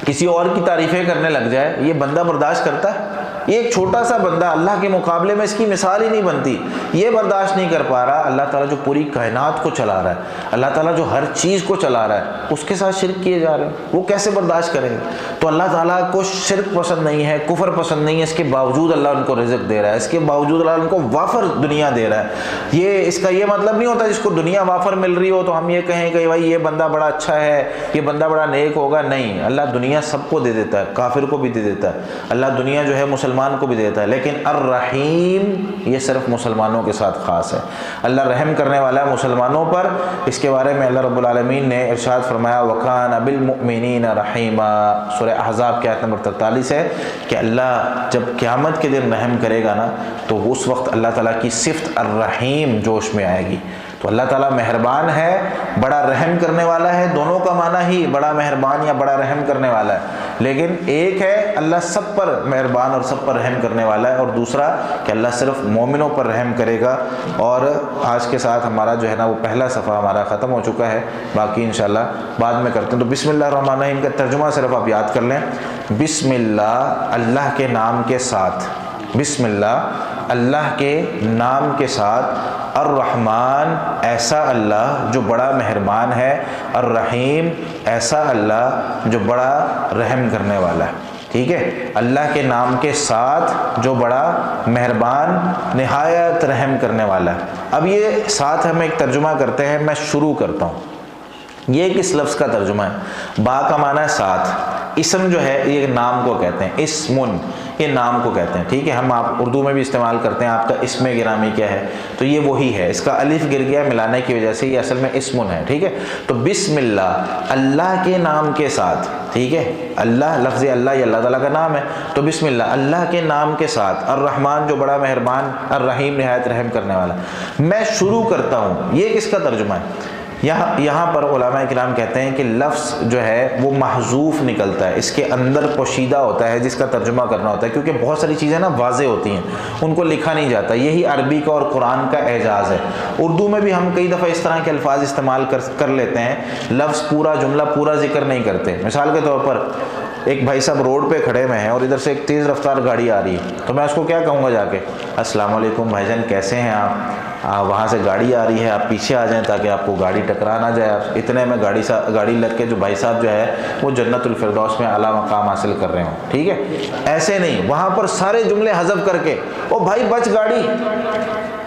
کسی اور کی تعریفیں کرنے لگ جائے، یہ بندہ برداشت کرتا ہے؟ یہ ایک چھوٹا سا بندہ اللہ کے مقابلے میں اس کی مثال ہی نہیں بنتی، یہ برداشت نہیں کر پا رہا۔ اللہ تعالیٰ جو پوری کائنات کو چلا رہا ہے، اللہ تعالیٰ جو ہر چیز کو چلا رہا ہے، اس کے ساتھ شرک کیے جا رہے ہیں، وہ کیسے برداشت کریں گے؟ تو اللہ تعالیٰ کو شرک پسند نہیں ہے، کفر پسند نہیں ہے، اس کے باوجود اللہ ان کو رزق دے رہا ہے، اس کے باوجود اللہ ان کو وافر دنیا دے رہا ہے۔ یہ اس کا یہ مطلب نہیں ہوتا جس کو دنیا وافر مل رہی ہو تو ہم یہ کہیں کہ بھائی یہ بندہ بڑا اچھا ہے، یہ بندہ بڑا نیک ہوگا۔ نہیں، اللہ دنیا سب کو دے دیتا ہے، کافر کو بھی دے دیتا ہے، اللہ دنیا جو ہے مسلمان کو بھی دے دیتا ہے، لیکن الرحیم یہ صرف مسلمانوں کے ساتھ خاص ہے۔ اللہ رحم کرنے والا ہے مسلمانوں پر۔ اس کے بارے میں اللہ رب العالمین نے ارشاد فرمایا وَكَانَ بِالْمُؤْمِنِينَ رَحِيمًا، سورہ احزاب کی آیت نمبر 43 ہے کہ اللہ جب قیامت کے دن رحم کرے گا نا تو اس وقت اللہ تعالیٰ کی صفت الرحیم جوش میں آئے گی۔ تو اللہ تعالیٰ مہربان ہے، بڑا رحم کرنے والا ہے، دونوں کا معنی ہی بڑا مہربان یا بڑا رحم کرنے والا ہے، لیکن ایک ہے اللہ سب پر مہربان اور سب پر رحم کرنے والا ہے، اور دوسرا کہ اللہ صرف مومنوں پر رحم کرے گا۔ اور آج کے ساتھ ہمارا جو ہے نا وہ پہلا صفحہ ہمارا ختم ہو چکا ہے، باقی انشاءاللہ بعد میں کرتے ہیں۔ تو بسم اللہ الرحمن الرحیم کا ترجمہ صرف آپ یاد کر لیں، بسم اللہ اللہ کے نام کے ساتھ، بسم اللہ اللہ کے نام کے ساتھ، الرحمن ایسا اللہ جو بڑا مہربان ہے، الرحیم ایسا اللہ جو بڑا رحم کرنے والا ہے۔ ٹھیک ہے، اللہ کے نام کے ساتھ جو بڑا مہربان نہایت رحم کرنے والا ہے۔ اب یہ ساتھ ہم ایک ترجمہ کرتے ہیں، میں شروع کرتا ہوں۔ یہ کس لفظ کا ترجمہ ہے؟ با کا معنی ہے ساتھ، اسم جو ہے یہ نام کو کہتے ہیں، اسمن یہ نام کو کہتے ہیں۔ ٹھیک ہے، ہم آپ اردو میں بھی استعمال کرتے ہیں، آپ کا اسم گرامی کیا ہے، تو یہ وہی ہے، اس کا الف گر گیا ملانے کی وجہ سے، یہ اصل میں اسمن ہے۔ ٹھیک ہے، تو بسم اللہ اللہ کے نام کے ساتھ، ٹھیک ہے، اللہ لفظ اللہ یہ اللہ تعالیٰ کا نام ہے، تو بسم اللہ اللہ کے نام کے ساتھ، الرحمن جو بڑا مہربان، الرحیم نہایت رحم کرنے والا۔ میں شروع کرتا ہوں، یہ کس کا ترجمہ ہے؟ یہاں پر علماء کرام کہتے ہیں کہ لفظ جو ہے وہ محذوف نکلتا ہے، اس کے اندر پوشیدہ ہوتا ہے جس کا ترجمہ کرنا ہوتا ہے، کیونکہ بہت ساری چیزیں نا واضح ہوتی ہیں، ان کو لکھا نہیں جاتا۔ یہی عربی کا اور قرآن کا اعجاز ہے۔ اردو میں بھی ہم کئی دفعہ اس طرح کے الفاظ استعمال کر لیتے ہیں، لفظ پورا جملہ پورا ذکر نہیں کرتے۔ مثال کے طور پر ایک بھائی صاحب روڈ پہ کھڑے ہوئے ہیں اور ادھر سے ایک تیز رفتار گاڑی آ رہی ہے، تو میں اس کو کیا کہوں گا جا کے؟ السلام علیکم بھائی جان، کیسے ہیں آپ؟ وہاں سے گاڑی آ رہی ہے، آپ پیچھے آ جائیں تاکہ آپ کو گاڑی ٹکرا نہ جائے۔ اتنے میں گاڑی لگ کے جو بھائی صاحب جو ہے وہ جنت الفردوس میں اعلیٰ مقام حاصل کر رہے ہوں۔ ٹھیک ہے، ایسے نہیں، وہاں پر سارے جملے حذف کر کے او بھائی بچ گاڑی،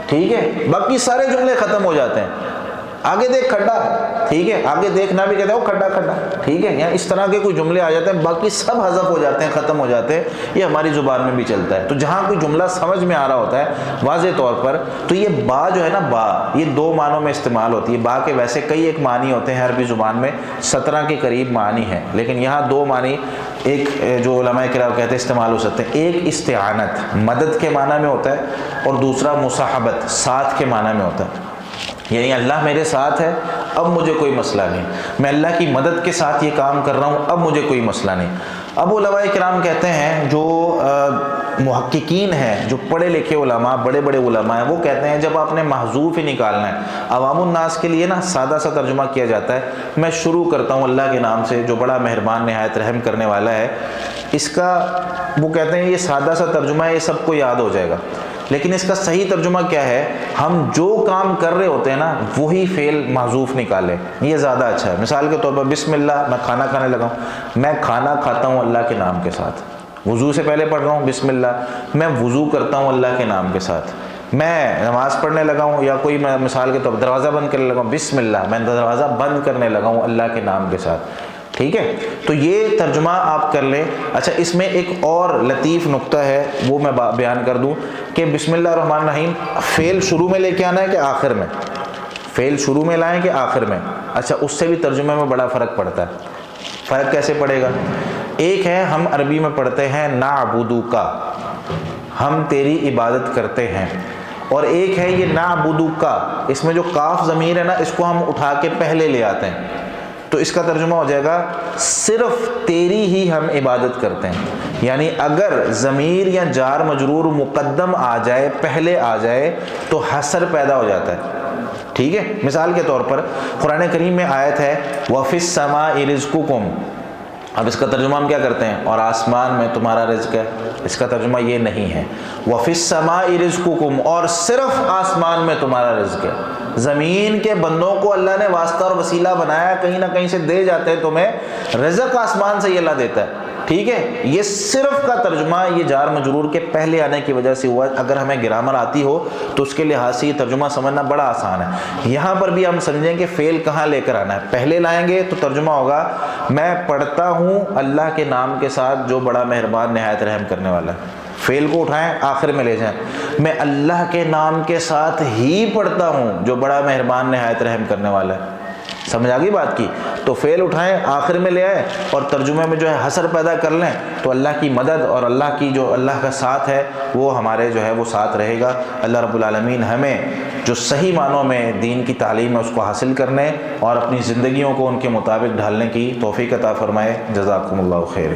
ٹھیک ہے، باقی سارے جملے ختم ہو جاتے ہیں۔ آگے دیکھ کھڈا، ٹھیک ہے، آگے دیکھنا بھی کہتے ہیں وہ کھڈا کھڈا، ٹھیک ہے، یہاں اس طرح کے کوئی جملے آ جاتے ہیں، باقی سب حذف ہو جاتے ہیں، ختم ہو جاتے ہیں۔ یہ ہماری زبان میں بھی چلتا ہے۔ تو جہاں کوئی جملہ سمجھ میں آ رہا ہوتا ہے واضح طور پر، تو یہ با جو ہے نا، با یہ دو معنوں میں استعمال ہوتی ہے۔ با کے ویسے کئی ایک معنی ہوتے ہیں عربی زبان میں، 17 کے قریب معنی ہیں، لیکن یہاں دو معنی ایک جو علماء کرام کہتے ہیں استعمال ہو سکتے ہیں۔ ایک استعانت مدد کے معنی میں ہوتا ہے، اور دوسرا مصاحبت ساتھ کے معنی میں ہوتا ہے، یعنی اللہ میرے ساتھ ہے، اب مجھے کوئی مسئلہ نہیں، میں اللہ کی مدد کے ساتھ یہ کام کر رہا ہوں، اب مجھے کوئی مسئلہ نہیں۔ اب علماء کرام کہتے ہیں جو محققین ہیں، جو پڑھے لکھے علماء، بڑے بڑے علماء ہیں، وہ کہتے ہیں جب آپ نے محذوف ہی نکالنا ہے، عوام الناس کے لیے نا سادہ سا ترجمہ کیا جاتا ہے، میں شروع کرتا ہوں اللہ کے نام سے جو بڑا مہربان نہایت رحم کرنے والا ہے۔ اس کا وہ کہتے ہیں یہ سادہ سا ترجمہ ہے، یہ سب کو یاد ہو جائے گا، لیکن اس کا صحیح ترجمہ کیا ہے؟ ہم جو کام کر رہے ہوتے ہیں نا وہی فعل محذوف نکالیں، یہ زیادہ اچھا ہے۔ مثال کے طور پر بسم اللہ، میں کھانا کھانے لگا ہوں، میں کھانا کھاتا ہوں اللہ کے نام کے ساتھ، وضو سے پہلے پڑھ رہا ہوں بسم اللہ، میں وضو کرتا ہوں اللہ کے نام کے ساتھ، میں نماز پڑھنے لگا ہوں، یا کوئی میں مثال کے طور پر دروازہ بند کرنے لگا ہوں بسم اللہ، میں دروازہ بند کرنے لگا ہوں اللہ کے نام کے ساتھ۔ ٹھیک ہے، تو یہ ترجمہ آپ کر لیں۔ اچھا اس میں ایک اور لطیف نقطہ ہے وہ میں بیان کر دوں کہ بسم اللہ الرحمن الرحیم فعل شروع میں لے کے آنا ہے کہ آخر میں، فعل شروع میں لائیں کہ آخر میں؟ اچھا اس سے بھی ترجمے میں بڑا فرق پڑتا ہے۔ فرق کیسے پڑے گا؟ ایک ہے ہم عربی میں پڑھتے ہیں نعبدک، ہم تیری عبادت کرتے ہیں، اور ایک ہے یہ نعبدک، اس میں جو کاف ضمیر ہے نا اس کو ہم اٹھا کے پہلے لے آتے ہیں، تو اس کا ترجمہ ہو جائے گا صرف تیری ہی ہم عبادت کرتے ہیں۔ یعنی اگر ضمیر یا جار مجرور مقدم آ جائے، پہلے آ جائے تو حصر پیدا ہو جاتا ہے۔ ٹھیک ہے، مثال کے طور پر قرآن کریم میں آیت ہے وَفِي السَّمَاءِ رِزْقُكُمْ، اب اس کا ترجمہ ہم کیا کرتے ہیں؟ اور آسمان میں تمہارا رزق ہے، اس کا ترجمہ یہ نہیں ہے۔ وَفِي السَّمَاءِ رِزْقُكُمْ، اور صرف آسمان میں تمہارا رزق ہے۔ زمین کے بندوں کو اللہ نے واسطہ اور وسیلہ بنایا، کہیں نہ کہیں سے دے جاتے ہیں تمہیں، رزق آسمان سے ہی اللہ دیتا ہے۔ ٹھیک ہے، یہ صرف کا ترجمہ یہ جار مجرور کے پہلے آنے کی وجہ سے ہوا۔ اگر ہمیں گرامر آتی ہو تو اس کے لحاظ سے یہ ترجمہ سمجھنا بڑا آسان ہے۔ یہاں پر بھی ہم سمجھیں کہ فعل کہاں لے کر آنا ہے، پہلے لائیں گے تو ترجمہ ہوگا میں پڑھتا ہوں اللہ کے نام کے ساتھ جو بڑا مہربان نہایت رحم کرنے والا ہے۔ فعل کو اٹھائیں آخر میں لے جائیں، میں اللہ کے نام کے ساتھ ہی پڑھتا ہوں جو بڑا مہربان نہایت رحم کرنے والا ہے۔ سمجھ آ گئی بات کی؟ تو فعل اٹھائیں آخر میں لے آئے اور ترجمے میں جو ہے حصر پیدا کر لیں، تو اللہ کی مدد اور اللہ کی جو اللہ کا ساتھ ہے وہ ہمارے جو ہے وہ ساتھ رہے گا۔ اللہ رب العالمین ہمیں جو صحیح معنوں میں دین کی تعلیم ہے اس کو حاصل کرنے اور اپنی زندگیوں کو ان کے مطابق ڈھالنے کی توفیق عطا فرمائے۔ جزاکم اللہ خیر۔